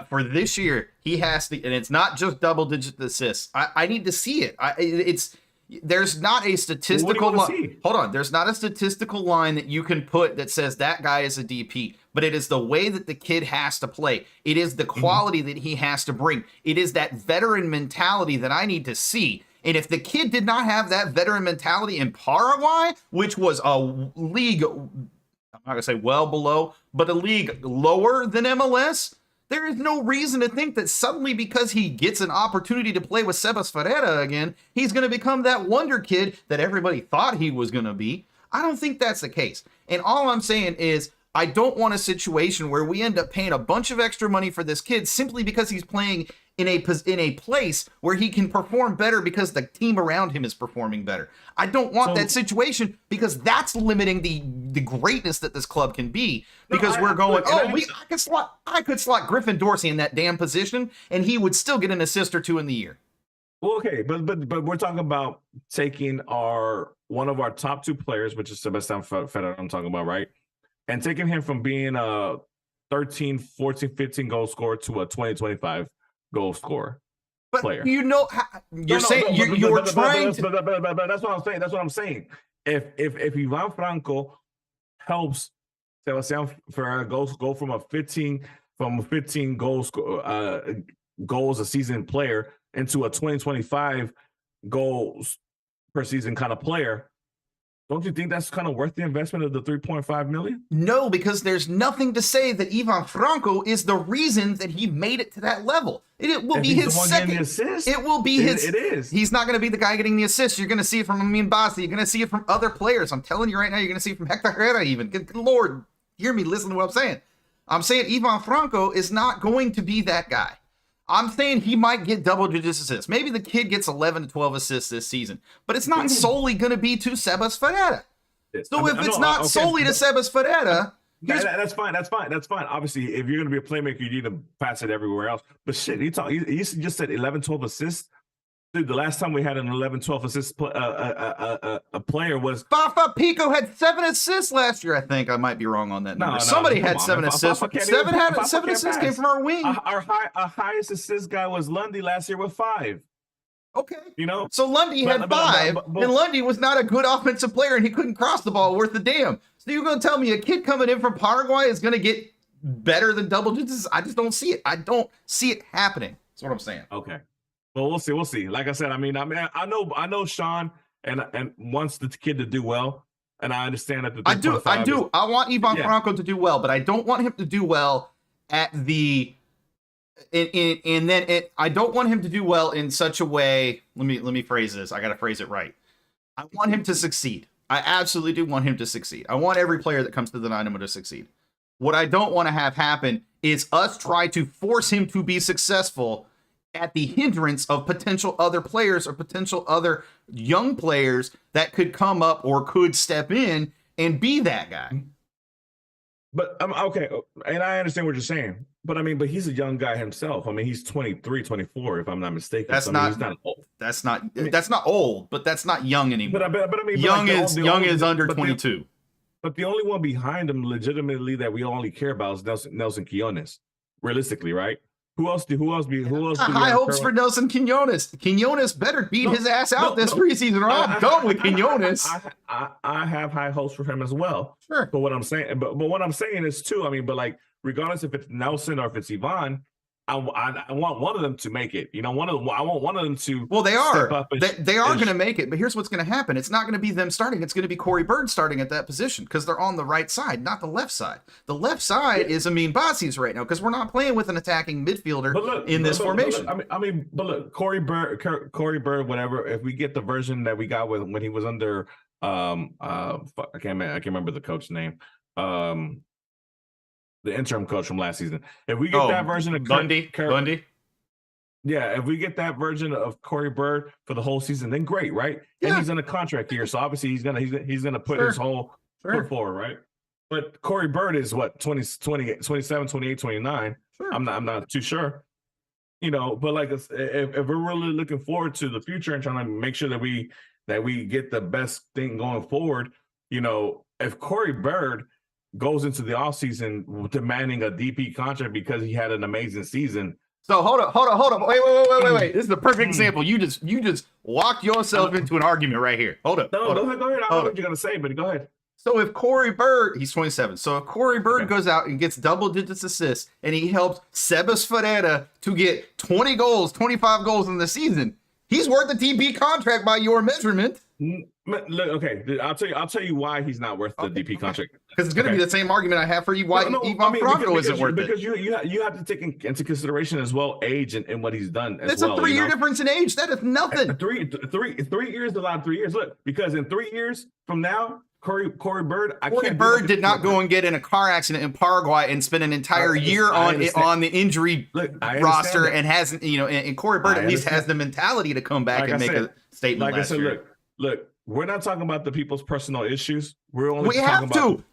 For this year, he has to, and it's not just double-digit assists. I need to see it. There's not a statistical line. Hold on. There's not a statistical line that you can put that says that guy is a DP, but it is the way that the kid has to play. It is the quality that he has to bring. It is that veteran mentality that I need to see. And if the kid did not have that veteran mentality in Paraguay, which was a league, I'm not going to say well below, but a league lower than MLS, there is no reason to think that suddenly because he gets an opportunity to play with Sebas Ferreira again, he's going to become that wonder kid that everybody thought he was going to be. I don't think that's the case. And all I'm saying is I don't want a situation where we end up paying a bunch of extra money for this kid simply because he's playing in a place where he can perform better because the team around him is performing better. I don't want that situation because that's limiting the greatness that this club can be. Because I could slot Griffin Dorsey in that damn position and he would still get an assist or two in the year. Well, okay, but we're talking about taking one of our top two players, which is Sebastian Ferreira, I'm talking about, right? And taking him from being a 13, 14, 15 goal scorer to a 20, 25 goal scorer player. You know, you're trying to. But that's what I'm saying. That's what I'm saying. If Ivan Franco helps Sebastian Ferreira go from a 15 goals a season player into a 20-25 goals per season kind of player, Don't you think that's kind of worth the investment of the 3.5 million? No, because there's nothing to say that Ivan Franco is the reason that he made it to that level. It will If be he's his the one second. getting the assist, It will be his. It is. He's not going to be the guy getting the assist. You're going to see it from Amin Bassi. You're going to see it from other players. I'm telling you right now, you're going to see it from Hector Herrera even. Good Lord, hear me, listen to what I'm saying. I'm saying Ivan Franco is not going to be that guy. I'm saying he might get double-digit assists. Maybe the kid gets 11 to 12 assists this season, but it's not solely going to be to Sebas Ferreira. So if it's not solely to Sebas Ferreira, that's fine. That's fine. Obviously, if you're going to be a playmaker, you need to pass it everywhere else. But shit, you just said 11, 12 assists. Dude, the last time we had an 11, 12 assist a player was Fafa Pico had 7 assists last year. I think I might be wrong on that number. Somebody had 7 assists. Seven assists came from our wing. Our highest assist guy was Lundy last year with 5. Okay. You know? So Lundy had 5, and Lundy was not a good offensive player, and he couldn't cross the ball worth a damn. So you're going to tell me a kid coming in from Paraguay is going to get better than double digits? I just don't see it. I don't see it happening. That's what I'm saying. Okay. Well, we'll see. Like I said, I know Sean and wants the kid to do well, and I understand that. I do. I want Ivan Franco to do well, but I don't want him to do well at the. I don't want him to do well in such a way. Let me phrase this. I got to phrase it right. I want him to succeed. I absolutely do want him to succeed. I want every player that comes to the Dynamo to succeed. What I don't want to have happen is us try to force him to be successful at the hindrance of potential other players or potential other young players that could come up or could step in and be that guy. But okay, and I understand what you're saying. But but he's a young guy himself. He's 23, 24, if I'm not mistaken. That's he's not old. That's not old, but that's not young anymore. But young is under 22. But the only one behind him legitimately that we only care about is Nelson Quinones. Realistically, right? Who else? High hopes for Nelson Quinones. Quinones better beat his ass out this preseason, or I'm done with Quinones. I have high hopes for him as well. Sure. But what I'm saying is too. But regardless if it's Nelson or if it's Ivan, I want one of them to make it. I want one of them to. Well, they are. They are going to make it. But here's what's going to happen. It's not going to be them starting. It's going to be Corey Bird starting at that position because they're on the right side, not the left side. The left side is Amin Bassi's right now because we're not playing with an attacking midfielder in this formation. But look, Corey Bird, whatever. If we get the version that we got when he was under, I can't remember the coach's name. The interim coach from last season. If we get that version of Bundy, yeah, if we get that version of Corey Bird for the whole season, then great, right? Yeah. And he's in a contract year, so obviously he's gonna put his whole foot forward, right? But Corey Bird is what 27, 28, 29. Sure. I'm not too sure, But if we're really looking forward to the future and trying to make sure that we get the best thing going forward, if Corey Bird goes into the offseason demanding a DP contract because he had an amazing season. So hold up. Wait. This is the perfect example. You just walked yourself into an argument right here. Hold up. Go ahead. I don't know what you're gonna say, but go ahead. So if Corey Bird, he's 27. So if Corey Bird goes out and gets double digits assists and he helps Sebas Ferreira to get 20 goals, 25 goals in the season, he's worth a DP contract by your measurement. Look, okay, I'll tell you why he's not worth the DP contract. Because it's going to be the same argument I have for you why Ivan Franco isn't worth it. Because you have to take into consideration as well age and what he's done. That's a 3-year difference in age. That is nothing. 3 years, a lot of 3 years. Look, because in 3 years from now, Corey Bird did not go and get in a car accident in Paraguay and spend an entire year on the injury roster and hasn't, and Corey Bird at least has the mentality to come back and make a statement last year. Look, we're not talking about the people's personal issues. You have to.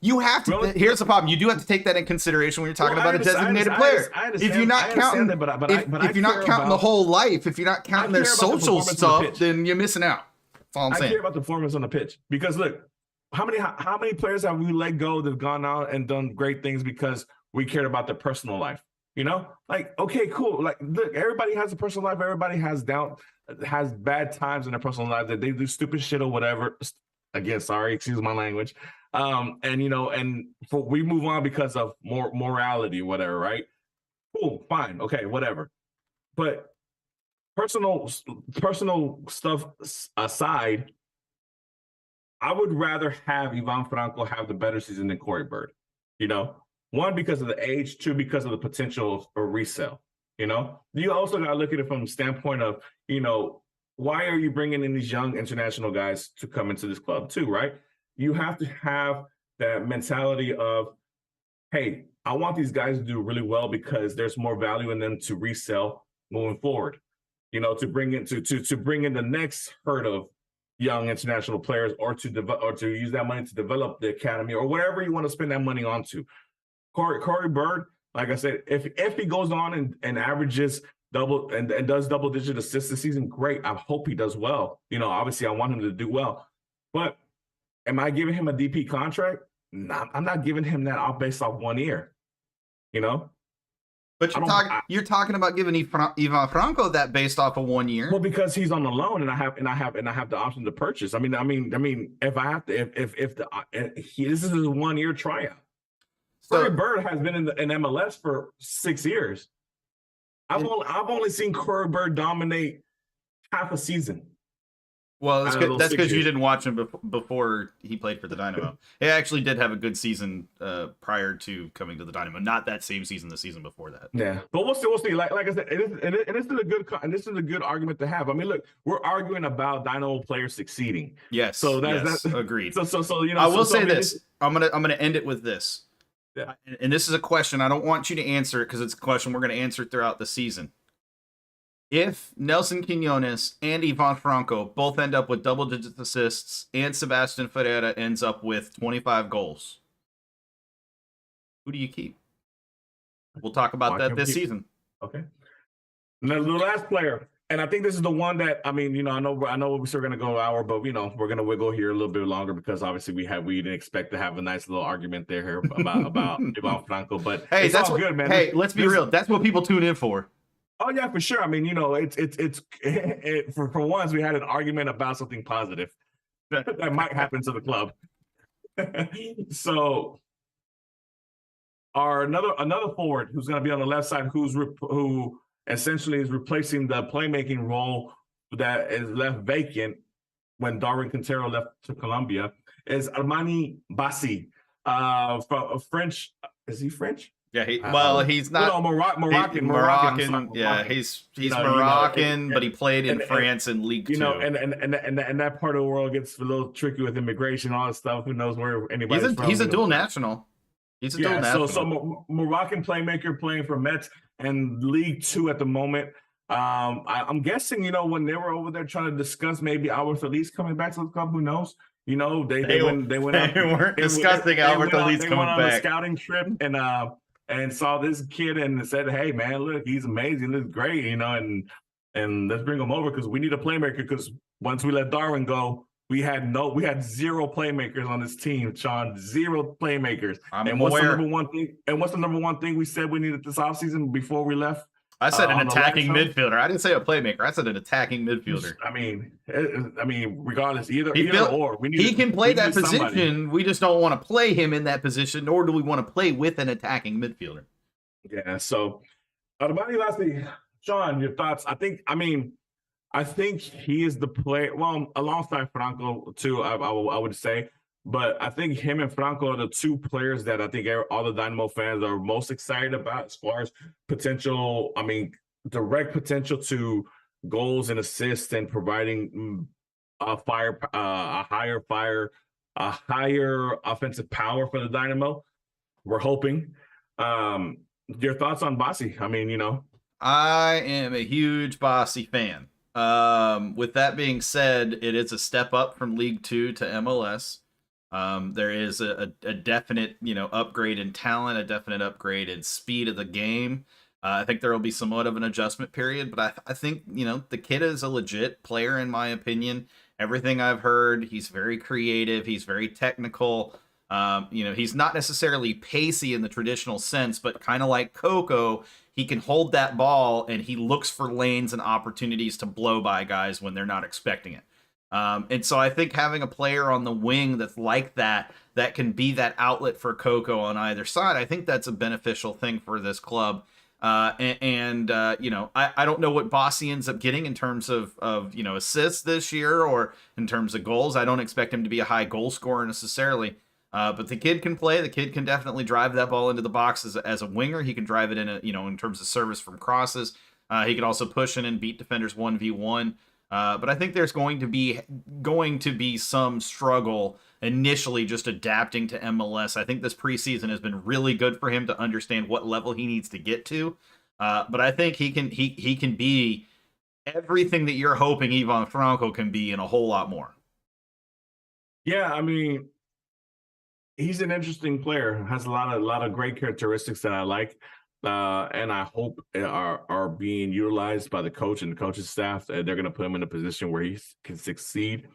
Here's the problem. You do have to take that in consideration when you're talking about a designated player. If you're not counting, if you're not counting the whole life, if you're not counting their social stuff, then you're missing out. That's all I'm saying. I care about the performance on the pitch because look, how many players have we let go that have gone out and done great things because we cared about their personal life? Okay, cool. Look, everybody has a personal life. Everybody has bad times in their personal life that they do stupid shit or whatever. Again, sorry, excuse my language. We move on because of morality, whatever, right? Cool, fine, okay, whatever. But personal stuff aside, I would rather have Ivan Franco have the better season than Corey Bird. You know, one because of the age, two because of the potential of resale. You know, you also got to look at it from the standpoint of, you know, why are you bringing in these young international guys to come into this club too, right? You have to have that mentality of, hey, I want these guys to do really well because there's more value in them to resell moving forward. You know, to bring in to bring in the next herd of young international players, or to use that money to develop the academy or whatever you want to spend that money on to. Corey Bird, like I said, if he goes on and averages double and does double-digit assists this season, great. I hope he does well. You know, obviously I want him to do well. But am I giving him a DP contract? No, I'm not giving him that off based off 1 year. You know? But you're talking about giving Ivan Franco that based off of 1 year. Well, because he's on the loan, and I have the option to purchase. I mean, if I have to, this is his 1 year tryout. Corey Bird has been in MLS for 6 years. I've only seen Corey Bird dominate half a season. Well, that's because you didn't watch him before he played for the Dynamo. He actually did have a good season prior to coming to the Dynamo. Not that same season, the season before that. Yeah, but we'll see. Like I said, this is a good argument to have. I mean, look, we're arguing about Dynamo players succeeding. Yes. So that's agreed. So you know, I will say this. I'm gonna end it with this. Yeah. And this is a question. I don't want you to answer it because it's a question we're going to answer throughout the season. If Nelson Quinones and Ivan Franco both end up with double-digit assists and Sebastian Ferreira ends up with 25 goals, who do you keep? We'll talk about that this season. Okay. Now, the last player, and I think this is the one that, I mean, you know, I know we're still going to go an hour, but, you know, we're going to wiggle here a little bit longer because obviously we didn't expect to have a nice little argument there here about Ivan Franco. But hey, that's all good, man. Hey, let's be real. That's what people tune in for. Oh yeah, for sure. I mean, you know, for once we had an argument about something positive that might happen to the club. So, another forward who's going to be on the left side, who essentially is replacing the playmaking role that is left vacant when Darwin Quintero left to Colombia, is Armani Bassi, from French. Is he French? Yeah, he's not. No, Moroccan. Yeah, he's Moroccan, but he played in France in League Two. You know, and that part of the world gets a little tricky with immigration, all that stuff. Who knows where anybody's from? He's a dual national. He's a dual national. So Moroccan playmaker playing for Metz and League Two at the moment. I'm guessing, you know, when they were over there trying to discuss maybe Albert Elise coming back to the club, who knows? You know, they weren't discussing Albert Elise coming back. They went on a scouting trip and saw this kid and said, "Hey, man, look, he's amazing. Looks great, you know, and let's bring him over because we need a playmaker. Because once we let Darwin go, we had zero playmakers on this team, Sean. Zero playmakers. What's the number one thing we said we needed this offseason before we left? I said an attacking midfielder. I didn't say a playmaker. I said an attacking midfielder. I mean, regardless, either or. He can play that position. Somebody. We just don't want to play him in that position, nor do we want to play with an attacking midfielder. Yeah. So, lastly, Sean, your thoughts? I think he is the player. Well, alongside Franco too, I would say. But I think him and Franco are the two players that I think all the Dynamo fans are most excited about as far as potential. I mean, direct potential to goals and assists and providing a higher offensive power for the Dynamo. We're hoping. Your thoughts on Bassi? I mean, you know, I am a huge Bassi fan. With that being said, it is a step up from League Two to MLS. There is a definite, you know, upgrade in talent, a definite upgrade in speed of the game. I think there will be somewhat of an adjustment period, but I think, you know, the kid is a legit player in my opinion. Everything I've heard, he's very creative. He's very technical. You know, he's not necessarily pacey in the traditional sense, but kind of like Coco, he can hold that ball and he looks for lanes and opportunities to blow by guys when they're not expecting it. And so I think having a player on the wing that's like that can be that outlet for Coco on either side, I think that's a beneficial thing for this club. I don't know what Bossy ends up getting in terms of assists this year or in terms of goals. I don't expect him to be a high goal scorer necessarily. But the kid can play. The kid can definitely drive that ball into the box as a winger. He can drive it in terms of service from crosses. He can also push in and beat defenders 1v1. But I think there's going to be some struggle initially just adapting to MLS. I think this preseason has been really good for him to understand what level he needs to get to. But I think he can be everything that you're hoping Ivan Franco can be and a whole lot more. Yeah, I mean, he's an interesting player. Has a lot of great characteristics that I like, and I hope are being utilized by the coach and the coaching staff. They're going to put him in a position where he can succeed,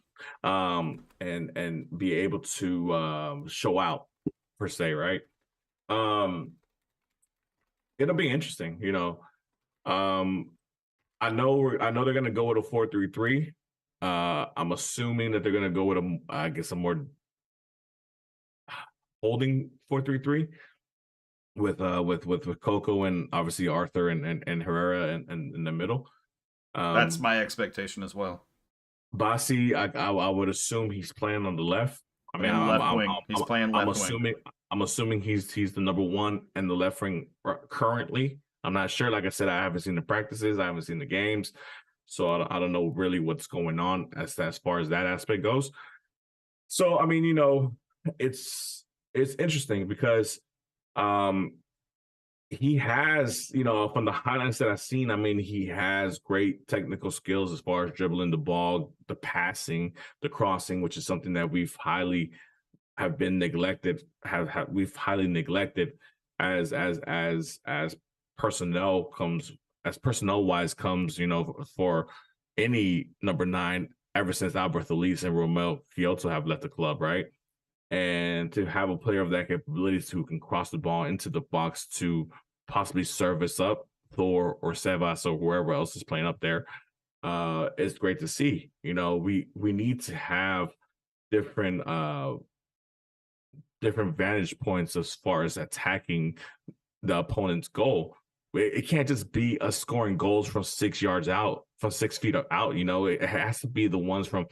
and be able to show out per se, right? Um, it'll be interesting, you know. Um, I know they're going to go with a 4-3-3. I'm assuming that they're going to go with a more holding 4-3-3 with Coco and obviously Arthur and Herrera and in the middle. That's Um my expectation as well. Basi, I would assume he's playing on the left. I mean, Playing left wing. He's playing I'm left wing. assuming he's the number one in the left wing currently. I'm not sure. Like I said, I haven't seen the practices, I haven't seen the games, so I don't know really what's going on as far as that aspect goes. So I mean, it's interesting because um he has, from the highlights that I've seen, I mean, he has great technical skills as far as dribbling the ball, the passing, the crossing, which is something that have been neglected, we've highly neglected as personnel comes as personnel wise comes, for any number nine ever since Albert Elise and Romel Kyoto have left the club, right? And to have a player of that capabilities who can cross the ball into the box to possibly service up Thor or Sevas or whoever else is playing up there, it's great to see. We need to have different different vantage points as far as attacking the opponent's goal. It can't just be us scoring goals from 6 yards out, from 6 feet out. It has to be the ones from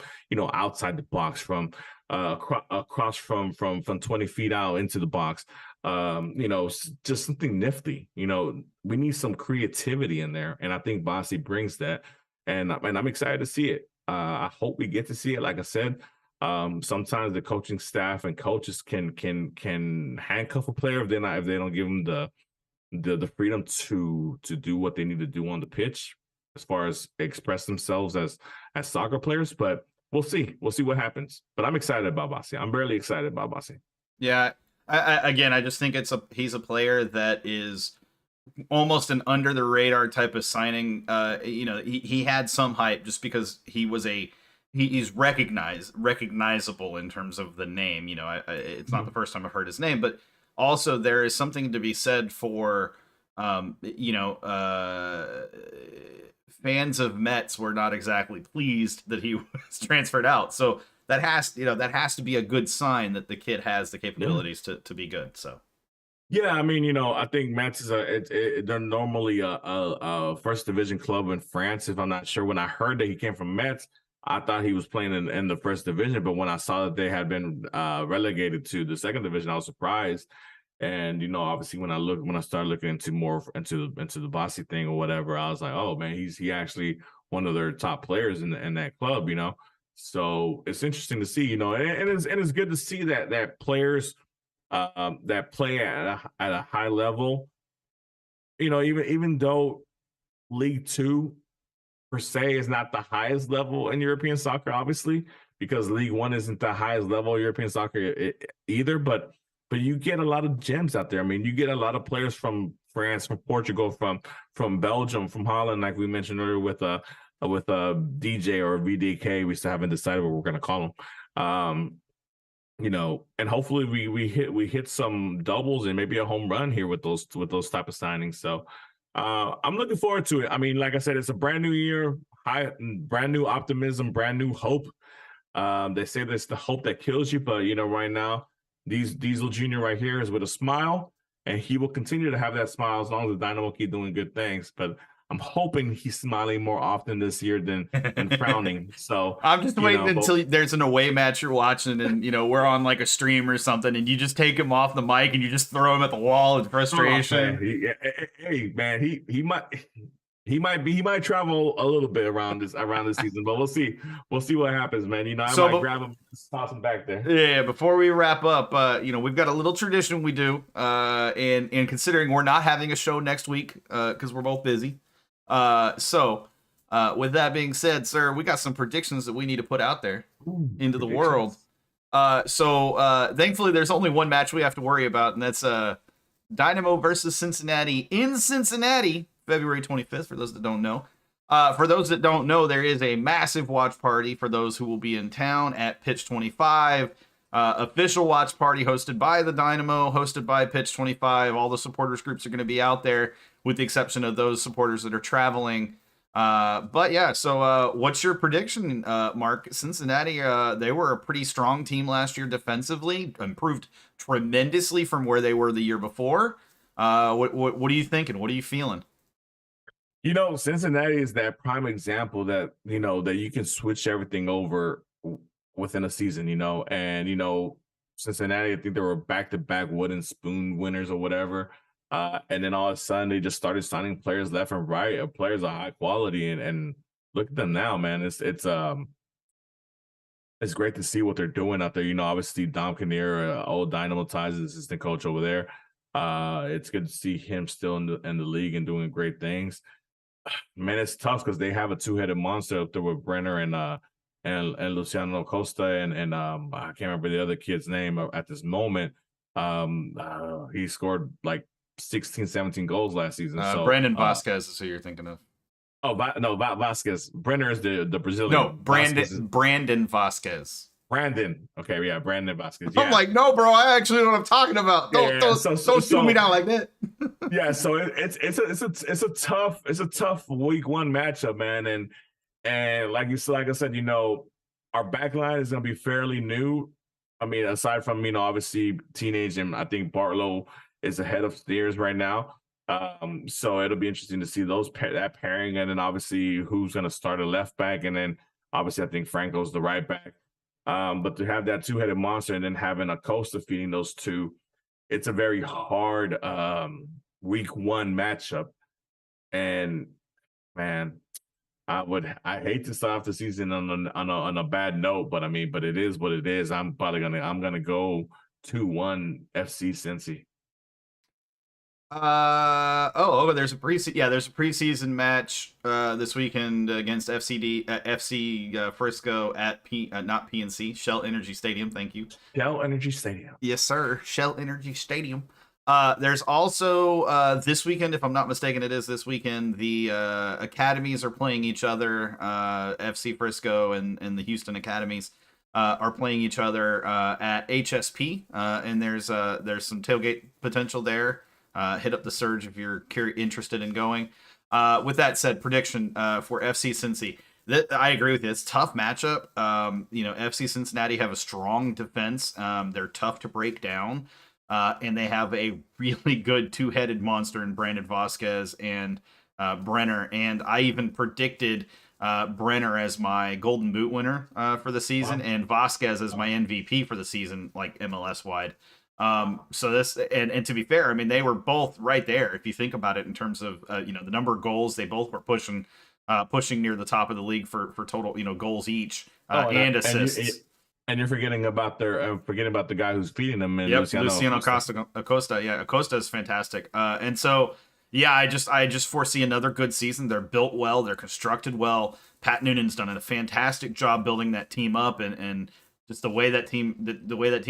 outside the box, from across from 20 feet out into the box. Just something nifty. We need some creativity in there, and I think Basi brings that. And I'm excited to see it. I hope we get to see it. Like I said, sometimes the coaching staff and coaches can handcuff a player if they don't give them the freedom to do what they need to do on the pitch as far as express themselves as soccer players. But we'll see what happens. But I'm excited about Basi. I'm really excited about Basi. Yeah. I just think he's a player that is almost an under the radar type of signing. He had some hype just because he's recognizable in terms of the name. It's not the first time I've heard his name, but also there is something to be said for, fans of Mets were not exactly pleased that he was transferred out. So that has to be a good sign that the kid has the capabilities to be good. So. Yeah, I mean, I think Mets they're normally a first division club in France. If I'm not sure, when I heard that he came from Mets, I thought he was playing in the first division. But when I saw that they had been relegated to the second division, I was surprised. And obviously, when I started looking into more into the Basi thing or whatever, I was like, oh man, he actually one of their top players in that club. So it's interesting to see. And it's good to see that players that play at a high level, even though League Two per se is not the highest level in European soccer, obviously, because League One isn't the highest level of European soccer either. But you get a lot of gems out there. I mean, you get a lot of players from France, from Portugal, from Belgium, from Holland, like we mentioned earlier with DJ or VDK. We still haven't decided what we're going to call them. And hopefully we hit some doubles and maybe a home run here with those type of signings. So I'm looking forward to it. I mean, like I said, it's a brand new year, brand new optimism, brand new hope. They say that's the hope that kills you, but right now, Diesel Jr. right here is with a smile, and he will continue to have that smile as long as the Dynamo keep doing good things. But I'm hoping he's smiling more often this year than frowning. So, I'm just you waiting know, but until there's an away match you're watching and, we're on like a stream or something and you just take him off the mic and you just throw him at the wall in oh man, frustration. hey man, he might travel a little bit around this season, but we'll see what happens, man. I So, might but grab him, toss him back there. yeah, before we wrap up, we've got a little tradition we do, and considering we're not having a show next week, because we're both busy, with that being said, sir, we got some predictions that we need to put out there Ooh, into the world. predictions. Thankfully, there's only one match we have to worry about, and that's Dynamo versus Cincinnati in Cincinnati, February 25th. For those that don't know. There is a massive watch party for those who will be in town at Pitch 25. Official watch party hosted by the Dynamo, hosted by Pitch 25. All the supporters groups are going to be out there, with the exception of those supporters that are traveling. But yeah, so what's your prediction, Mark? Cincinnati, they were a pretty strong team last year defensively, improved tremendously from where they were the year before. What are you thinking? What are you feeling? Cincinnati is that prime example that that you can switch everything over within a season, and Cincinnati, I think they were back-to-back wooden spoon winners or whatever. And then all of a sudden they just started signing players left and right, players of high quality, and look at them now, man. It's great to see what they're doing out there. Obviously Dom Kinnear, old Dynamo ties, assistant coach over there. It's good to see him still in the league and doing great things. Man, it's tough because they have a two-headed monster up there with Brenner and Luciano Costa and I can't remember the other kid's name at this moment. He scored like 16, 17 goals last season. So Brandon Vasquez is who you're thinking of. no, Vasquez. Brenner is the Brazilian. No, Vasquez Brandon Vasquez. Brandon. Okay, yeah, Brandon Vasquez. Yeah. I'm like, no, bro, I actually know what I'm talking about. Don't shoot me down like that. Yeah, so it's a tough week one matchup, man, and like I said, our back line is gonna be fairly new. I mean, aside from obviously teenage, and I think Bartlow is ahead of Steers right now. So it'll be interesting to see that pairing, and then obviously who's gonna start a left back, and then obviously I think Franco's the right back. But to have that two-headed monster and then having Acosta feeding those two, it's a very hard week one matchup. And man, I hate to start off the season on a bad note, but it is what it is. I'm gonna go 2-1 FC Cincy. There's a preseason match this weekend against FC Frisco at not PNC, Shell Energy Stadium. Thank you. Shell Energy Stadium. Yes, sir. Shell Energy Stadium. There's also this weekend, if I'm not mistaken, it is this weekend. The academies are playing each other. FC Frisco and the Houston academies are playing each other at HSP, and there's some tailgate potential there. Hit up the Surge if you're interested in going. With that said, prediction for FC Cincy. I agree with you. It's a tough matchup. FC Cincinnati have a strong defense. They're tough to break down. And they have a really good two-headed monster in Brandon Vasquez and Brenner. And I even predicted Brenner as my Golden Boot winner for the season, and Vasquez as my MVP for the season, like MLS wide. So this, and to be fair, they were both right there. If you think about it in terms of, the number of goals, they both were pushing near the top of the league for total, goals each, and assists. And you're forgetting about the guy who's feeding them. And yep, Luciano Acosta. Yeah, Acosta is fantastic. And so, yeah, I just foresee another good season. They're built well. They're constructed well. Pat Noonan's done a fantastic job building that team up, and just the way that team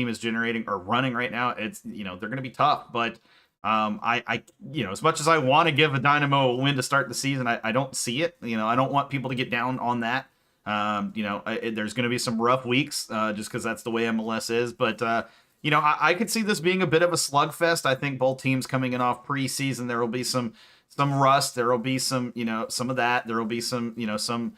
is generating or running right now, it's they're going to be tough. But I as much as I want to give a Dynamo a win to start the season, I don't see it. I don't want people to get down on that. There's going to be some rough weeks just because that's the way MLS is. But I could see this being a bit of a slugfest. I think both teams coming in off preseason, there will be some rust. There will be some some of that. There will be some some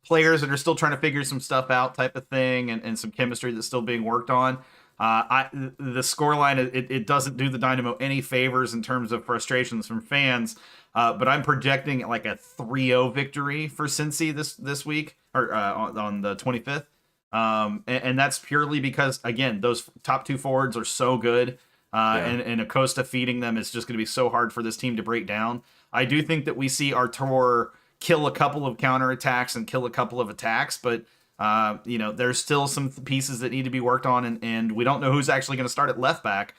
players that are still trying to figure some stuff out type of thing, and some chemistry that's still being worked on. The scoreline, it doesn't do the Dynamo any favors in terms of frustrations from fans. But I'm projecting like a 3-0 victory for Cincy this week, or on the 25th. And that's purely because, again, those top two forwards are so good. And Acosta feeding them is just going to be so hard for this team to break down. I do think that we see Artur kill a couple of counterattacks and kill a couple of attacks, but there's still some pieces that need to be worked on, and we don't know who's actually going to start at left back,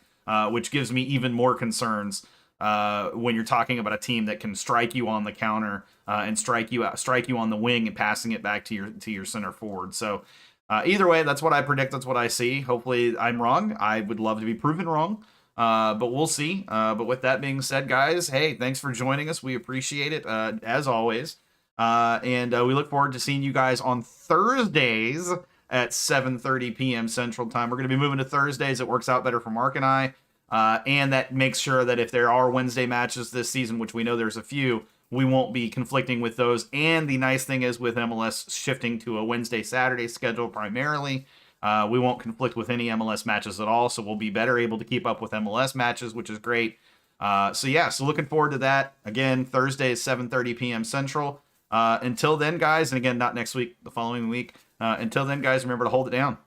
which gives me even more concerns when you're talking about a team that can strike you on the counter and strike you on the wing and passing it back to your center forward. So either way, that's what I predict. That's what I see. Hopefully I'm wrong. I would love to be proven wrong, but we'll see. But with that being said, guys, hey, thanks for joining us. We appreciate it, as always. And we look forward to seeing you guys on Thursdays at 7:30 p.m. Central Time. We're going to be moving to Thursdays. It works out better for Mark and I. And that makes sure that if there are Wednesday matches this season, which we know there's a few, we won't be conflicting with those. And the nice thing is, with MLS shifting to a Wednesday-Saturday schedule primarily, we won't conflict with any MLS matches at all. So we'll be better able to keep up with MLS matches, which is great. So looking forward to that. Again, Thursday is 7:30 p.m. Central. Until then, guys, and again, not next week, the following week. Until then, guys, remember to hold it down.